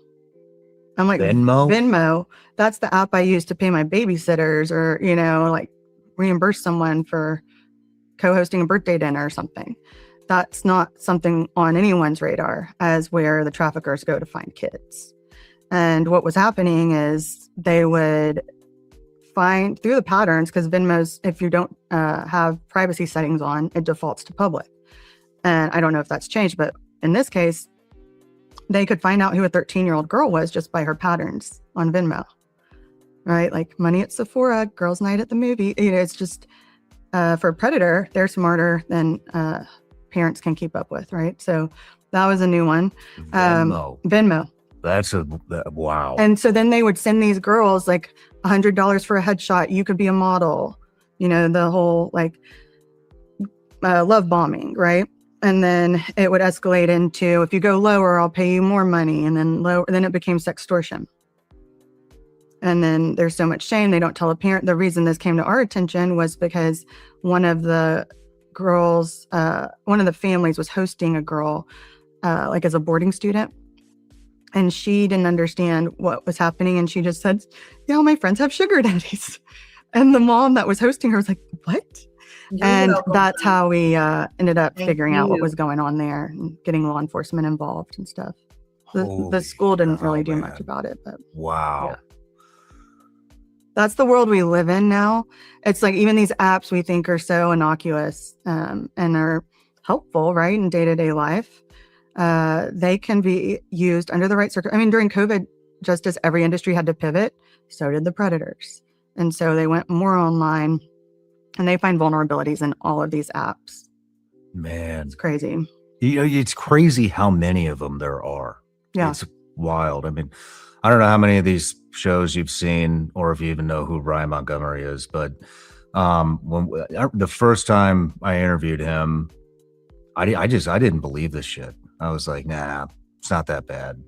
Speaker 5: I'm like, Venmo, that's the app I use to pay my babysitters or, like reimburse someone for co-hosting a birthday dinner or something. That's not something on anyone's radar as where the traffickers go to find kids. And what was happening is they would find through the patterns, because Venmo's, if you don't have privacy settings on, it defaults to public. And I don't know if that's changed, but in this case, they could find out who a 13-year-old girl was just by her patterns on Venmo, right? Like money at Sephora, girls' night at the movie. It's just for a predator, they're smarter than parents can keep up with, right? So that was a new one. Venmo.
Speaker 6: That's wow.
Speaker 5: And so then they would send these girls like $100 for a headshot. You could be a model, the whole like love bombing, right? And then it would escalate into, if you go lower, I'll pay you more money. And then then it became sextortion. And then there's so much shame. They don't tell a parent. The reason this came to our attention was because one of the girls, one of the families was hosting a girl like as a boarding student. And she didn't understand what was happening. And she just said, yeah, all my friends have sugar daddies. And the mom that was hosting her was like, what? And that's how we ended up figuring out what was going on there and getting law enforcement involved and stuff. The school didn't really do much about it, but
Speaker 6: wow.
Speaker 5: Yeah. That's the world we live in now. It's like even these apps we think are so innocuous and are helpful, right, in day-to-day life. They can be used under the right circumstances. I mean, during COVID, just as every industry had to pivot, so did the predators. And so they went more online and they find vulnerabilities in all of these apps.
Speaker 6: Man,
Speaker 5: it's crazy.
Speaker 6: It's crazy how many of them there are.
Speaker 5: Yeah.
Speaker 6: It's wild. I mean, I don't know how many of these shows you've seen or if you even know who Ryan Montgomery is, but the first time I interviewed him, I didn't believe this shit. I was like, nah, it's not that bad.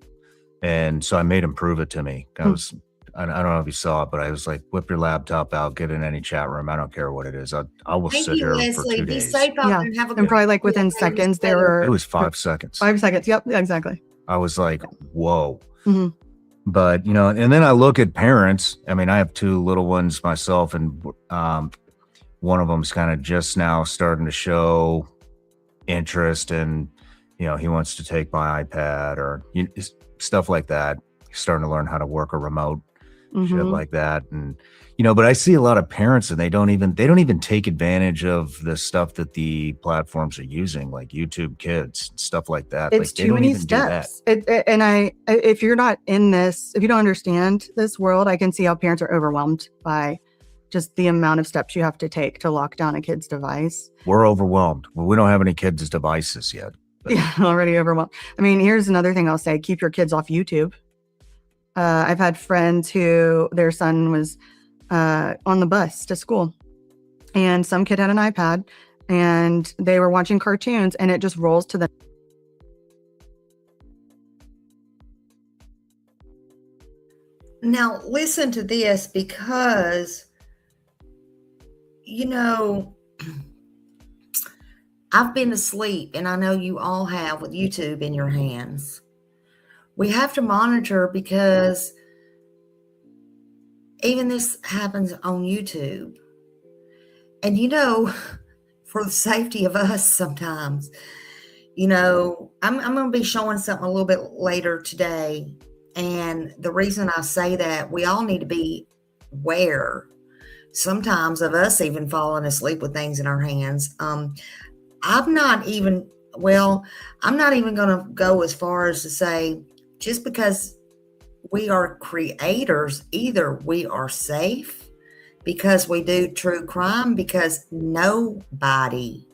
Speaker 6: And so I made him prove it to me. I don't know if you saw it, but I was like, whip your laptop out, get in any chat room. I don't care what it is. I will sit here for 2 days.
Speaker 3: Be safe out there and have a
Speaker 5: and probably like within seconds, there were.
Speaker 6: It was 5 seconds.
Speaker 5: 5 seconds. Yep, exactly.
Speaker 6: I was like, whoa. Mm-hmm. But, and then I look at parents. I mean, I have 2 little ones myself, and one of them's kind of just now starting to show interest and he wants to take my iPad or stuff like that. He's starting to learn how to work a remote, shit like that. And but I see a lot of parents and they don't even take advantage of the stuff that the platforms are using, like YouTube Kids, stuff like that.
Speaker 5: It's too many steps. If you're not in this, if you don't understand this world, I can see how parents are overwhelmed by just the amount of steps you have to take to lock down a kid's device.
Speaker 6: We're overwhelmed. Well, we don't have any kids' devices yet. But.
Speaker 5: Yeah, already overwhelmed. I mean, here's another thing I'll say. Keep your kids off YouTube. I've had friends who their son was on the bus to school and some kid had an iPad and they were watching cartoons and it just rolls to the.
Speaker 3: Now, listen to this because, I've been asleep, and I know you all have with YouTube in your hands. We have to monitor because even this happens on YouTube. And, for the safety of us sometimes, I'm going to be showing something a little bit later today. And the reason I say that, we all need to be aware sometimes of us even falling asleep with things in our hands. I'm not even going to go as far as to say, just because we are creators, either we are safe because we do true crime, because nobody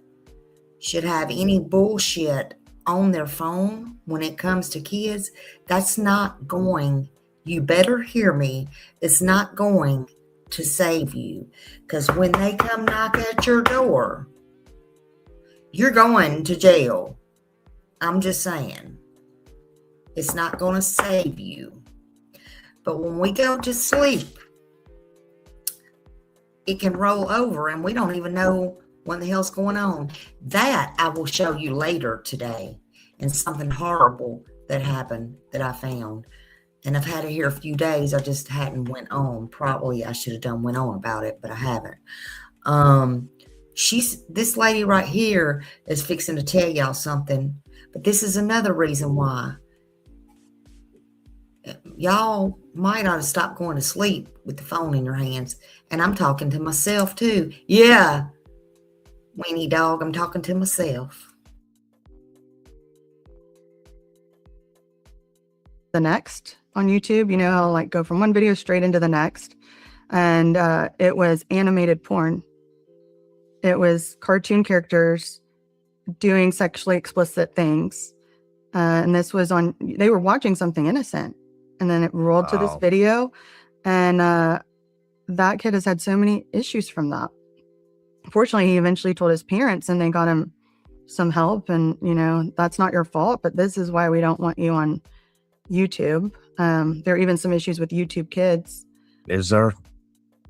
Speaker 3: should have any bullshit on their phone when it comes to kids. That's not going, you better hear me, it's not going to save you. Because when they come knock at your door, you're going to jail. I'm just saying. It's not going to save you. But when we go to sleep, it can roll over and we don't even know what the hell's going on. That I will show you later today. And something horrible that happened that I found. And I've had it here a few days. I just hadn't went on. Probably I should have went on about it, but I haven't. This lady right here is fixing to tell y'all something. But this is another reason why. Y'all might ought to stop going to sleep with the phone in your hands. And I'm talking to myself too. Yeah. Weenie dog, I'm talking to myself.
Speaker 5: The next on YouTube, I'll go from one video straight into the next. And it was animated porn. It was cartoon characters doing sexually explicit things. And this was they were watching something innocent. And then it rolled to this video. And that kid has had so many issues from that. Fortunately, he eventually told his parents and they got him some help. And, that's not your fault, but this is why we don't want you on YouTube. There are even some issues with YouTube Kids.
Speaker 6: Is there?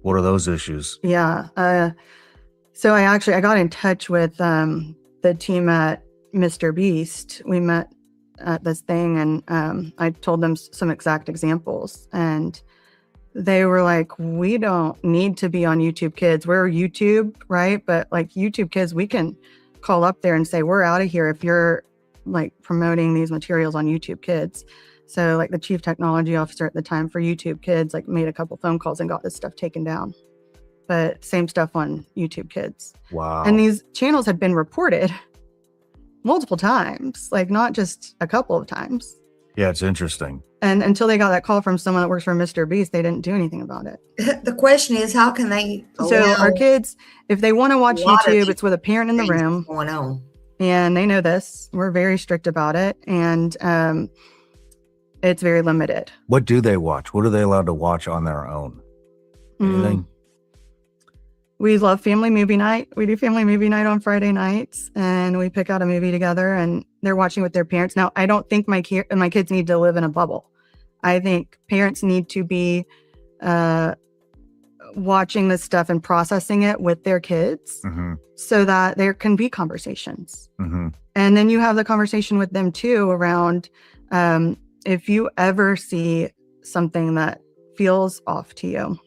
Speaker 6: What are those issues?
Speaker 5: Yeah. So I got in touch with the team at Mr. Beast. We met at this thing, and I told them some exact examples, and they were like, we don't need to be on YouTube Kids. We're YouTube, right? But like YouTube Kids, we can call up there and say, we're out of here if you're like promoting these materials on YouTube Kids. So like the chief technology officer at the time for YouTube Kids, like made a couple phone calls and got this stuff taken down. But same stuff on YouTube Kids.
Speaker 6: Wow.
Speaker 5: And these channels had been reported multiple times, like not just a couple of times.
Speaker 6: Yeah, it's interesting.
Speaker 5: And until they got that call from someone that works for Mr. Beast, they didn't do anything about it.
Speaker 3: The question is, how can they?
Speaker 5: So our kids, if they want to watch YouTube, it's with a parent in the room.
Speaker 3: Going on.
Speaker 5: And they know this. We're very strict about it. And it's very limited.
Speaker 6: What do they watch? What are they allowed to watch on their own? Anything?
Speaker 5: We love family movie night. We do family movie night on Friday nights, and we pick out a movie together, and they're watching with their parents. Now, I don't think my kids need to live in a bubble. I think parents need to be watching this stuff and processing it with their kids so that there can be conversations. And then you have the conversation with them too around if you ever see something that feels off to you.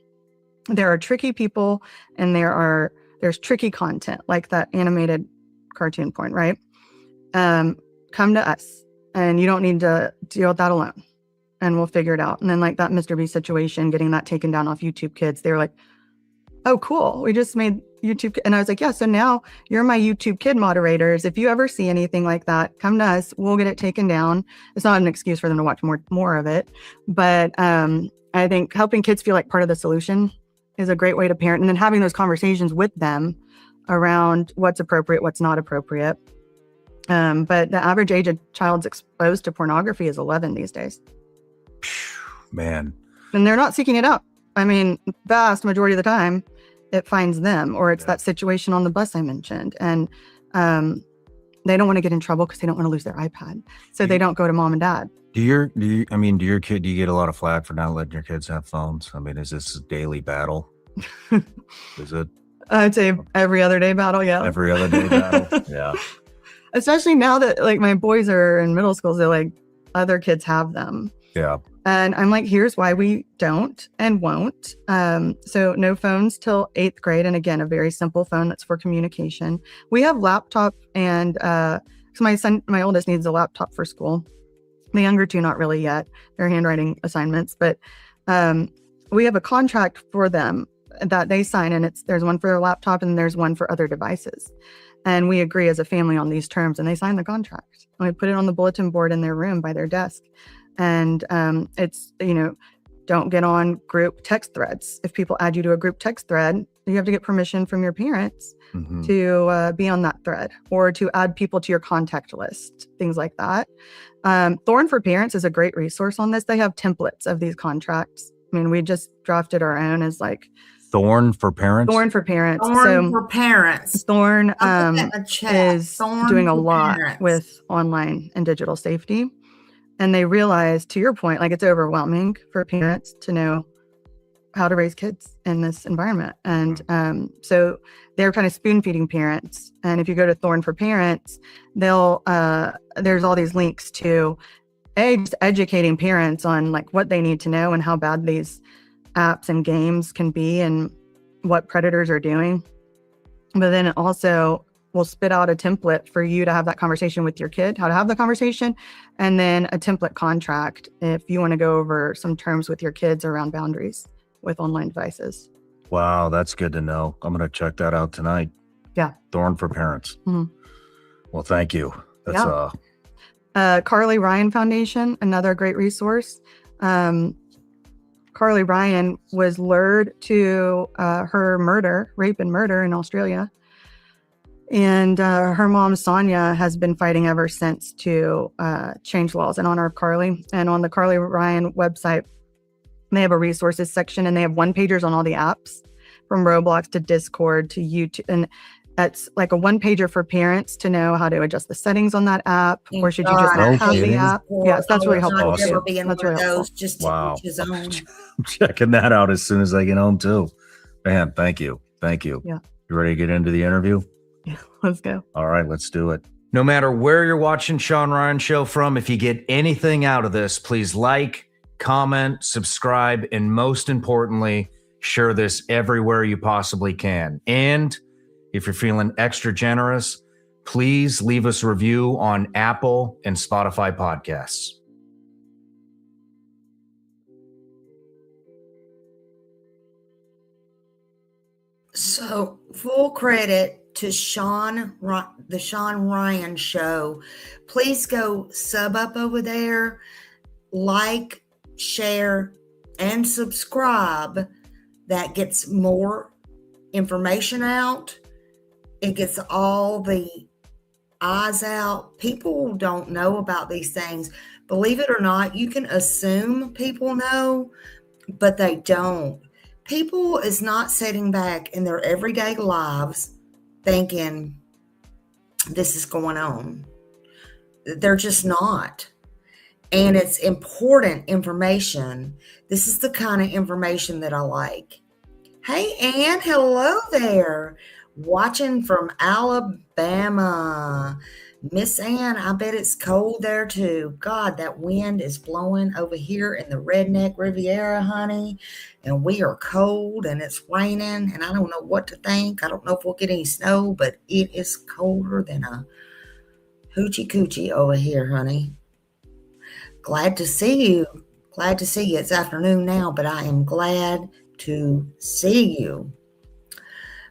Speaker 5: There are tricky people and there's tricky content like that animated cartoon porn, right? Come to us, and you don't need to deal with that alone, and we'll figure it out. And then like that Mr. Beast situation, getting that taken down off YouTube Kids, they were like, oh, cool. We just made YouTube. And I was like, yeah, so now you're my YouTube Kid moderators. If you ever see anything like that, come to us. We'll get it taken down. It's not an excuse for them to watch more of it. But I think helping kids feel like part of the solution is a great way to parent. And then having those conversations with them around what's appropriate, what's not appropriate. But the average age a child's exposed to pornography is 11 these days.
Speaker 6: Man.
Speaker 5: And they're not seeking it out. I mean, vast majority of the time, it finds them, or it's that situation on the bus I mentioned. And they don't want to get in trouble because they don't want to lose their iPad. So they don't go to mom and dad.
Speaker 6: Do you get a lot of flack for not letting your kids have phones? I mean, is this a daily battle? Is it?
Speaker 5: I'd say every other day battle. Yeah.
Speaker 6: Every other day battle. Yeah.
Speaker 5: Especially now that like my boys are in middle school, so like other kids have them.
Speaker 6: Yeah.
Speaker 5: And I'm like, here's why we don't and won't. So no phones till 8th grade. And again, a very simple phone that's for communication. We have laptop and so my oldest needs a laptop for school. The younger two, not really yet. They're handwriting assignments, but we have a contract for them that they sign, and there's one for their laptop and there's one for other devices. And we agree as a family on these terms, and they sign the contract. And we put it on the bulletin board in their room by their desk. And it's, don't get on group text threads. If people add you to a group text thread, you have to get permission from your parents to be on that thread or to add people to your contact list, things like that. Thorn for Parents is a great resource on this. They have templates of these contracts. I mean, we just drafted our own as like
Speaker 6: Thorn for Parents.
Speaker 5: Thorn for Parents.
Speaker 3: Thorn for Parents.
Speaker 5: Thorn is doing a lot
Speaker 3: parents.
Speaker 5: with online and digital safety. And they realize, to your point, like it's overwhelming for parents to know how to raise kids in this environment. And so they're kind of spoon feeding parents. And if you go to Thorn for Parents, there's all these links to just educating parents on like what they need to know and how bad these apps and games can be and what predators are doing. But then it also will spit out a template for you to have that conversation with your kid, how to have the conversation, and then a template contract if you want to go over some terms with your kids around boundaries with online devices.
Speaker 6: Wow, that's good to know. I'm going to check that out tonight.
Speaker 5: Yeah.
Speaker 6: Thorn for Parents. Well, thank you. That's
Speaker 5: Carly Ryan Foundation, another great resource. Carly Ryan was lured to her rape and murder in Australia. And her mom, Sonia, has been fighting ever since to change laws in honor of Carly. And on the Carly Ryan website, they have a resources section, and they have one-pagers on all the apps from Roblox to Discord to YouTube. And that's like a one-pager for parents to know how to adjust the settings on that app, or should you just not have the app? Yes, that's really helpful.
Speaker 6: Awesome.
Speaker 5: That's really helpful.
Speaker 3: Just
Speaker 6: wow.
Speaker 3: to each his own.
Speaker 6: I'm checking that out as soon as I get home too. Man, thank you. Thank you.
Speaker 5: Yeah.
Speaker 6: You ready to get into the interview?
Speaker 5: Yeah, let's go.
Speaker 6: All right, let's do it. No matter where you're watching Sean Ryan Show from, if you get anything out of this, please like, comment, subscribe, and most importantly, share this everywhere you possibly can. And if you're feeling extra generous, please leave us a review on Apple and Spotify podcasts.
Speaker 3: So, full credit to the Sean Ryan Show. Please go sub up over there, like, share, and subscribe. That gets more information out. It gets all the eyes out. People don't know about these things. Believe it or not, you can assume people know, but they don't. People is not sitting back in their everyday lives thinking this is going on. They're just not. And it's important information. This is the kind of information that I like. Hey, Ann, hello there. Watching from Alabama. Miss Ann, I bet it's cold there too. God, that wind is blowing over here in the Redneck Riviera, honey. And we are cold and it's raining and I don't know what to think. I don't know if we'll get any snow, but it is colder than a hoochie coochie over here, honey. Glad to see you. Glad to see you. It's afternoon now, but I am glad to see you.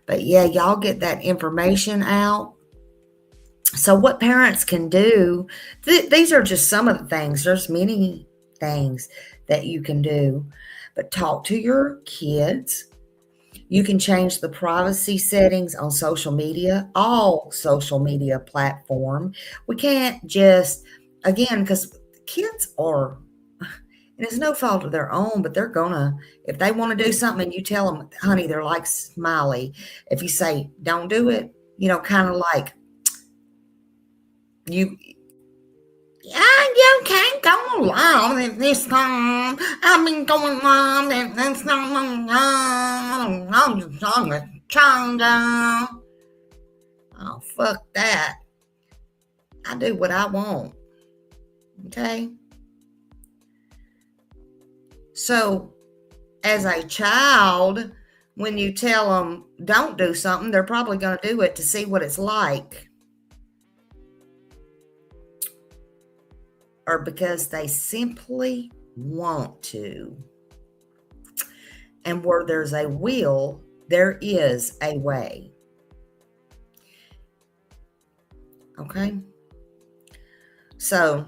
Speaker 3: But yeah, y'all get that information out. So what parents can do, these are just some of the things. There's many things that you can do. But talk to your kids. You can change the privacy settings on social media, all social media platform. We can't just, again, because kids are, and it's no fault of their own, but they're gonna, if they want to do something and you tell them, honey, they're like Smiley. If you say, don't do it, kind of like, you can't go along at this time. I've been going on and that's not I'm just trying to. Oh, fuck that. I do what I want. Okay? So, as a child, when you tell them don't do something, they're probably going to do it to see what it's like. Or because they simply want to. And where there's a will, there is a way. Okay? So,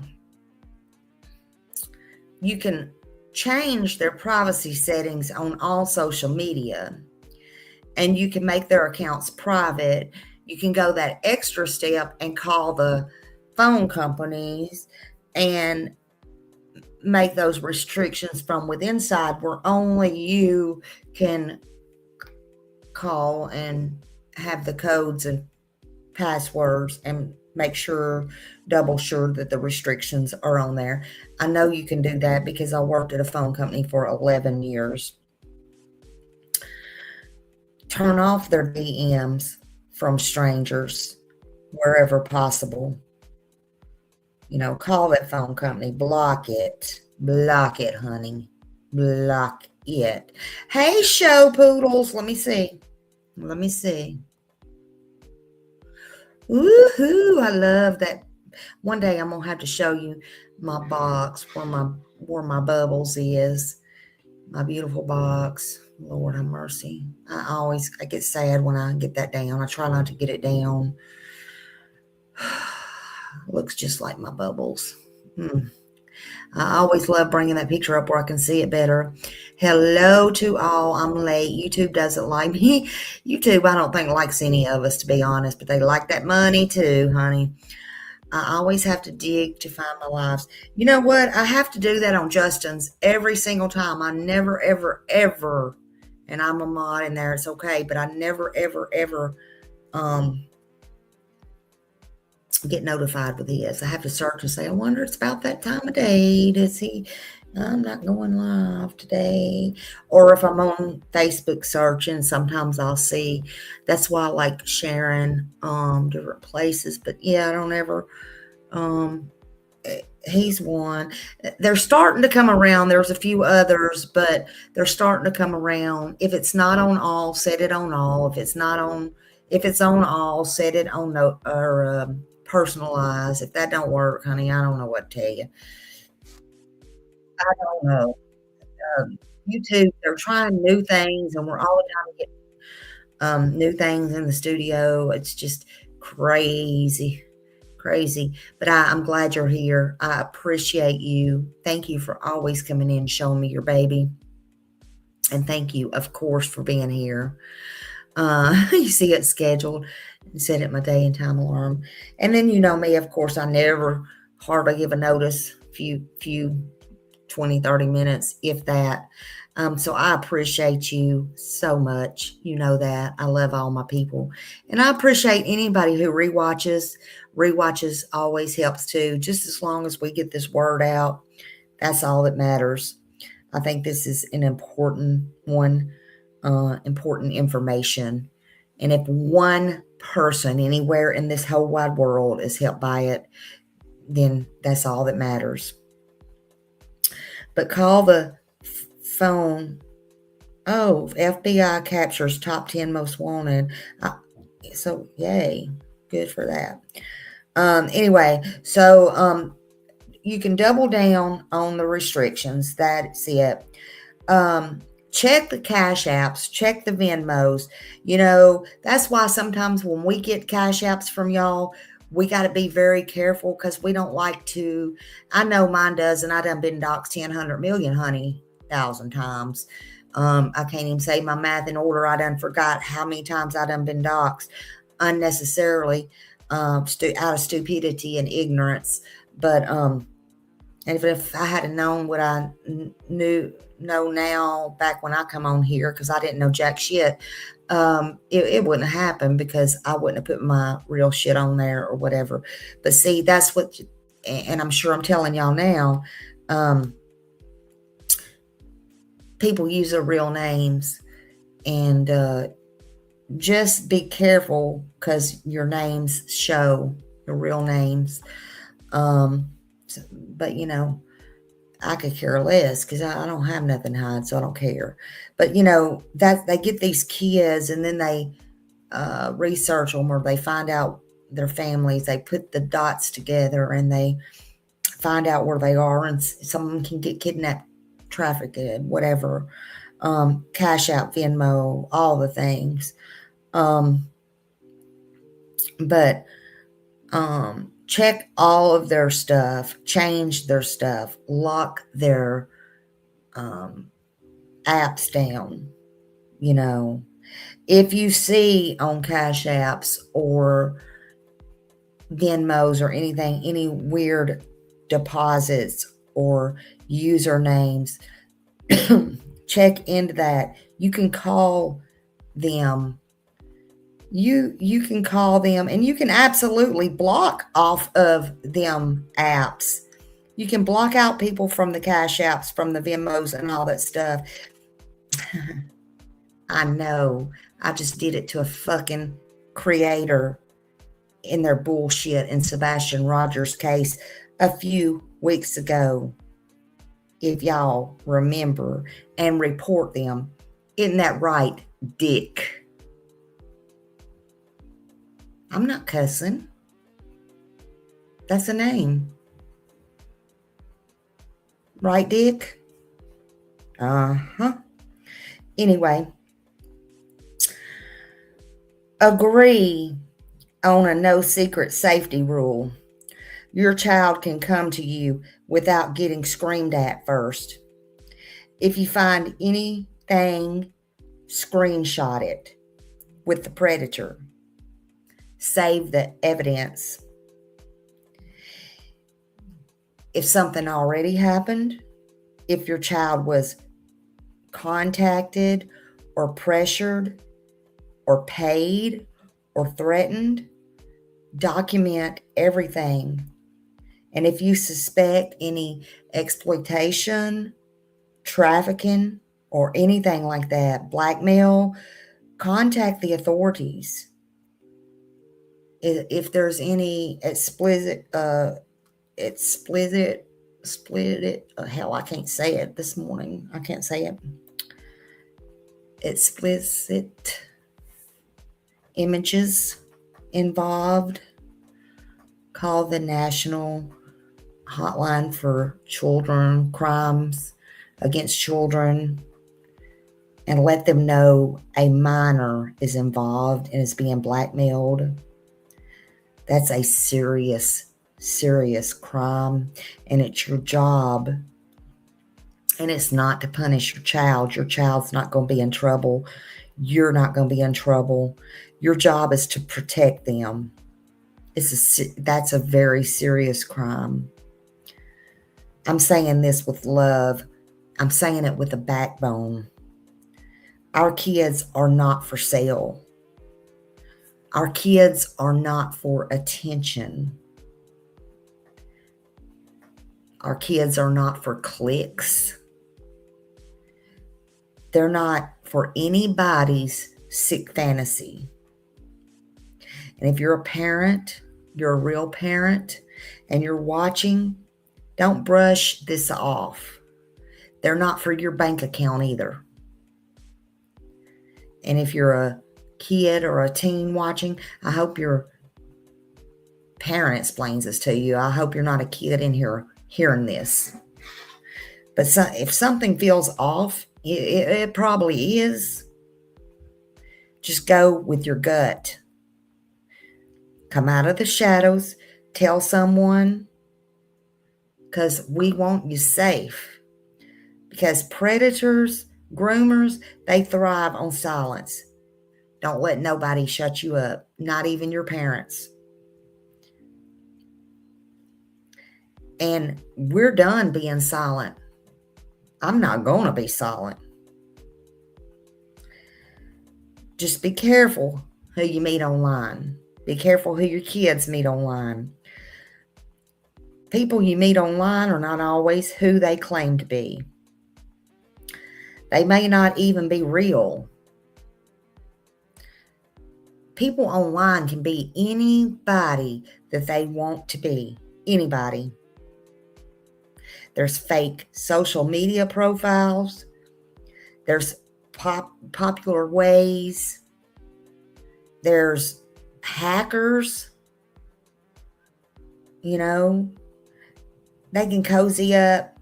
Speaker 3: you can change their privacy settings on all social media. And you can make their accounts private. You can go that extra step and call the phone companies and make those restrictions from within side where only you can call and have the codes and passwords and make sure, double sure that the restrictions are on there. I know you can do that because I worked at a phone company for 11 years. Turn off their DMs from strangers wherever possible. Call that phone company, block it, honey, block it. Hey, show poodles, let me see. Woohoo, I love that. One day I'm going to have to show you my box where my bubbles is, my beautiful box. Lord have mercy. I get sad when I get that down. I try not to get it down. Looks just like my bubbles. I always love bringing that picture up where I can see it better. Hello to all. I'm late. YouTube doesn't like me. YouTube, I don't think likes any of us, to be honest, but they like that money too, honey. I always have to dig to find my lives. You know what? I have to do that on Justin's every single time. I never, ever, ever, and I'm a mod in there, it's okay, but I never, ever, ever, get notified with his. I have to search and say, I wonder, it's about that time of day. Does he I'm not going live today. Or if I'm on Facebook searching, sometimes I'll see. That's why I like sharing different places. But yeah, I don't ever he's one. They're starting to come around. There's a few others, but they're starting to come around. If it's not on all, set it on all. If it's on all, set it on no or personalize. If that don't work, honey, I don't know what to tell you. I don't know. YouTube, they're trying new things, and we're all the time getting new things in the studio. It's just crazy. But I'm glad you're here. I appreciate you. Thank you for always coming in, showing me your baby. And thank you, of course, for being here. You see it scheduled and set it my day and time alarm. And then you know me, of course, I never hardly give a notice, few 20, 30 minutes, if that. So I appreciate you so much. You know that. I love all my people. And I appreciate anybody who rewatches. Rewatches always helps too. Just as long as we get this word out, that's all that matters. I think this is an important one, important information. And if one person anywhere in this whole wide world is helped by it, then that's all that matters. But call the phone. Oh, FBI captures top 10 most wanted. So yay, good for that. Anyway, so you can double down on the restrictions. That's it. Check the cash apps, check the Venmos. You know, that's why sometimes when we get cash apps from y'all, we got to be very careful because we don't like to. I know mine does, and I done been doxxed 10, 100 million, honey, 1,000 times. I can't even say my math in order. I done forgot how many times I done been doxxed unnecessarily, out of stupidity and ignorance. But and if I had known what I know now back when I come on here, because I didn't know jack shit, it wouldn't have happened because I wouldn't have put my real shit on there or whatever. But see, that's what, and I'm sure I'm telling y'all now, people use their real names, and just be careful because your names show your real names. But you know, I could care less because I don't have nothing to hide, so I don't care. But you know, that they get these kids and then they research them, or they find out their families. They put the dots together and they find out where they are, and someone can get kidnapped, trafficked, whatever. Cash out, Venmo, all the things. But check all of their stuff, change their stuff, lock their apps down. You know, if you see on Cash Apps or Venmos or anything, any weird deposits or usernames, check into that. You can call them. You can call them, and you can absolutely block off of them apps. You can block out people from the Cash Apps, from the Venmos and all that stuff. I know. I just did it to a fucking creator in their bullshit in Sebastian Rogers' case a few weeks ago. If y'all remember, and report them. Isn't that right, Dick? I'm not cussing. That's a name. Right, Dick? Uh-huh. Anyway, agree on a no secret safety rule. Your child can come to you without getting screamed at first. If you find anything, screenshot it with the predator. Save the evidence. If something already happened, if your child was contacted or pressured or paid or threatened, document everything. And if you suspect any exploitation, trafficking, or anything like that, blackmail, contact the authorities. If there's any explicit, hell, I can't say it this morning. I can't say it. Explicit images involved, call the National Hotline for Children, Crimes Against Children, and let them know a minor is involved and is being blackmailed. That's a serious, serious crime, and it's your job. And it's not to punish your child. Your child's not going to be in trouble. You're not going to be in trouble. Your job is to protect them. That's a very serious crime. I'm saying this with love. I'm saying it with a backbone. Our kids are not for sale. Our kids are not for attention. Our kids are not for clicks. They're not for anybody's sick fantasy. And if you're a parent, you're a real parent, and you're watching, don't brush this off. They're not for your bank account either. And if you're a kid or a teen watching, I hope your parent explains this to you. I hope you're not a kid in here hearing this. But if something feels off, it probably is. Just go with your gut. Come out of the shadows. Tell someone, because we want you safe. Because predators, groomers, they thrive on silence. Don't let nobody shut you up, not even your parents. And we're done being silent. I'm not going to be silent. Just be careful who you meet online. Be careful who your kids meet online. People you meet online are not always who they claim to be. They may not even be real. People online can be anybody that they want to be. Anybody. There's fake social media profiles. There's popular ways. There's hackers. You know, they can cozy up.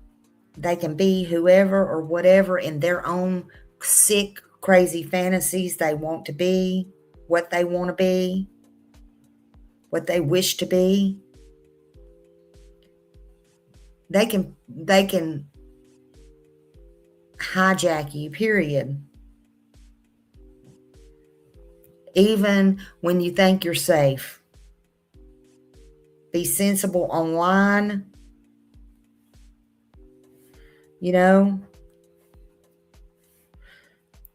Speaker 3: They can be whoever or whatever in their own sick, crazy fantasies they want to be, what they want to be, what they wish to be. They can hijack you, period. Even when you think you're safe. Be sensible online. You know,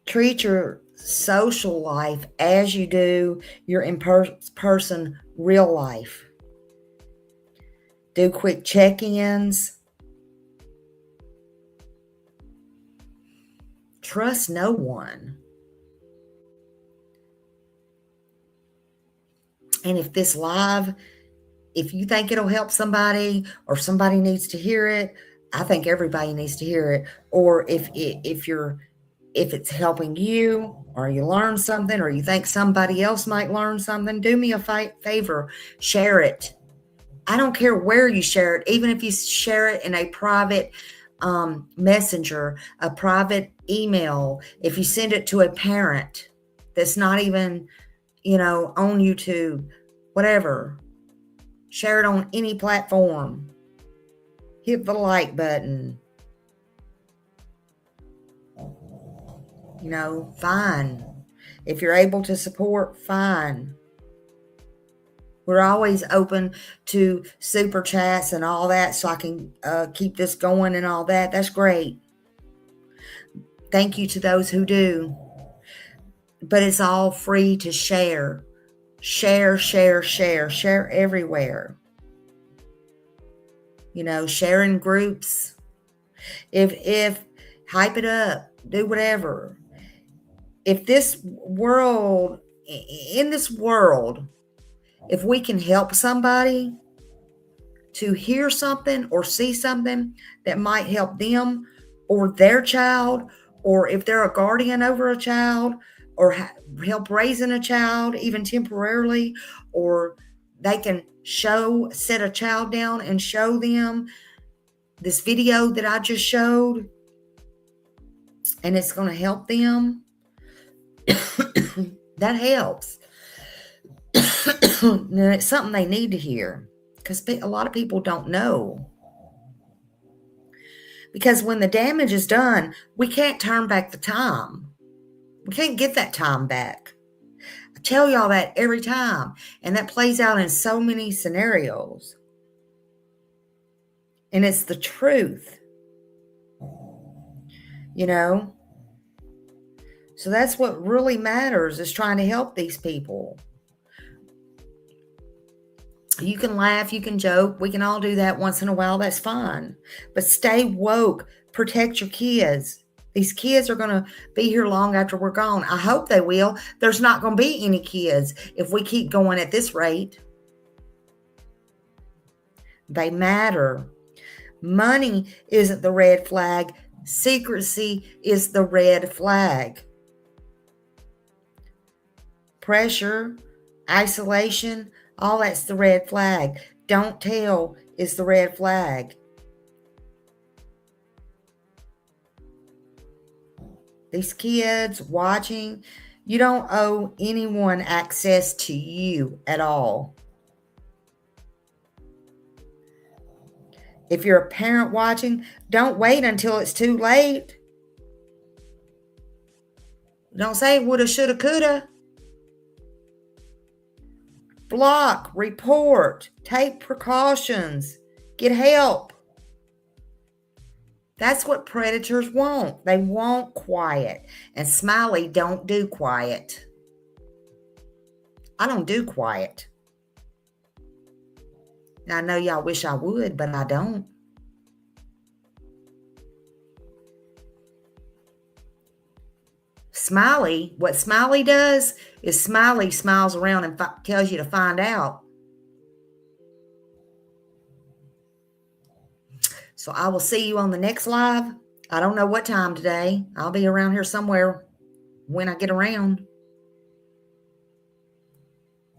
Speaker 3: treat your social life as you do your in-person real life. Do quick check-ins. Trust no one. And if this live, if you think it'll help somebody or somebody needs to hear it, I think everybody needs to hear it. Or if it's helping you, or you learn something, or you think somebody else might learn something, do me a favor, share it. I don't care where you share it, even if you share it in a private messenger, a private email, if you send it to a parent that's not even, on YouTube, whatever. Share it on any platform. Hit the like button. Fine. If you're able to support, fine. We're always open to super chats and all that, so I can keep this going and all that. That's great. Thank you to those who do. But it's all free to share. Share everywhere. sharing groups. If hype it up, do whatever. In this world, if we can help somebody to hear something or see something that might help them or their child, or if they're a guardian over a child, or help raising a child even temporarily, or they can set a child down and show them this video that I just showed, and it's going to help them, that helps. And it's something they need to hear, because a lot of people don't know. Because when the damage is done, we can't turn back the time. We can't get that time back. I tell y'all that every time, and that plays out in so many scenarios. And it's the truth. So that's what really matters, is trying to help these people. You can laugh, you can joke, we can all do that once in a while, that's fine. But stay woke, protect your kids. These kids are going to be here long after we're gone. I hope they will. There's not going to be any kids if we keep going at this rate. They matter. Money isn't the red flag. Secrecy is the red flag. Pressure, isolation, all that's the red flag. Don't tell is the red flag. These kids watching, you don't owe anyone access to you at all. If you're a parent watching, don't wait until it's too late. Don't say woulda, shoulda, coulda. Block, report, take precautions, get help. That's what predators want. They want quiet. And Smiley don't do quiet. I don't do quiet. Now, I know y'all wish I would, but I don't. Smiley, what Smiley does is Smiley smiles around and tells you to find out. So I will see you on the next live. I don't know what time today. I'll be around here somewhere when I get around.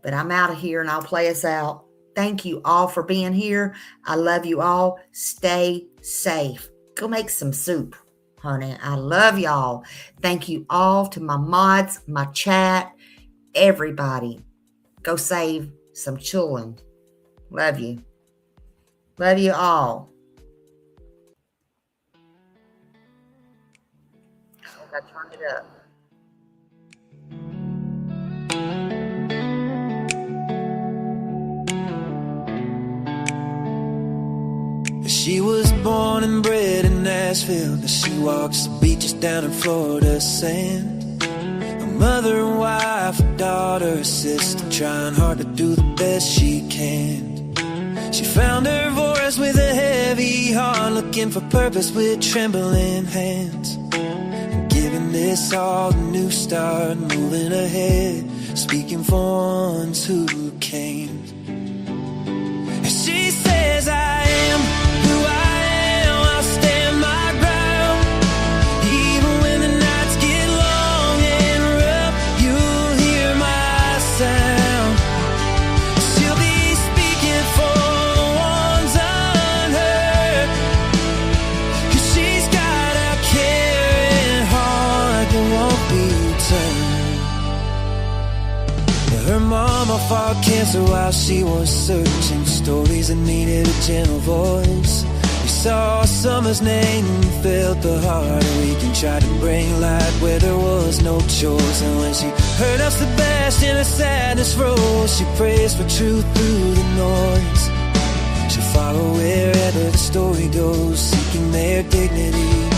Speaker 3: But I'm out of here and I'll play us out. Thank you all for being here. I love you all. Stay safe. Go make some soup, honey. I love y'all. Thank you all to my mods, my chat, everybody. Go save some children. Love you. Love you all. I turned it up.
Speaker 2: She was born and bred in Nashville, but she walks the beaches down in Florida sand. A mother and wife, a daughter, a sister, trying hard to do the best she can. She found her voice with a heavy heart, looking for purpose with trembling hands. Giving this all a new start, moving ahead, speaking for ones who came. And she says, I am who I am, I'll stand my ground. Even when the nights get long and rough, you'll hear my sound. She'll be speaking for the ones unheard, 'cause she's got a caring heart that won't be turned. Her mama fought cancer while she was searching, stories that needed a gentle voice. We saw summer's name and felt the heart ache and tried to bring light where there was no choice. And when she heard of Sebastian, her sadness rose. She prays for truth through the noise. She'll follow wherever the story goes, seeking their dignity.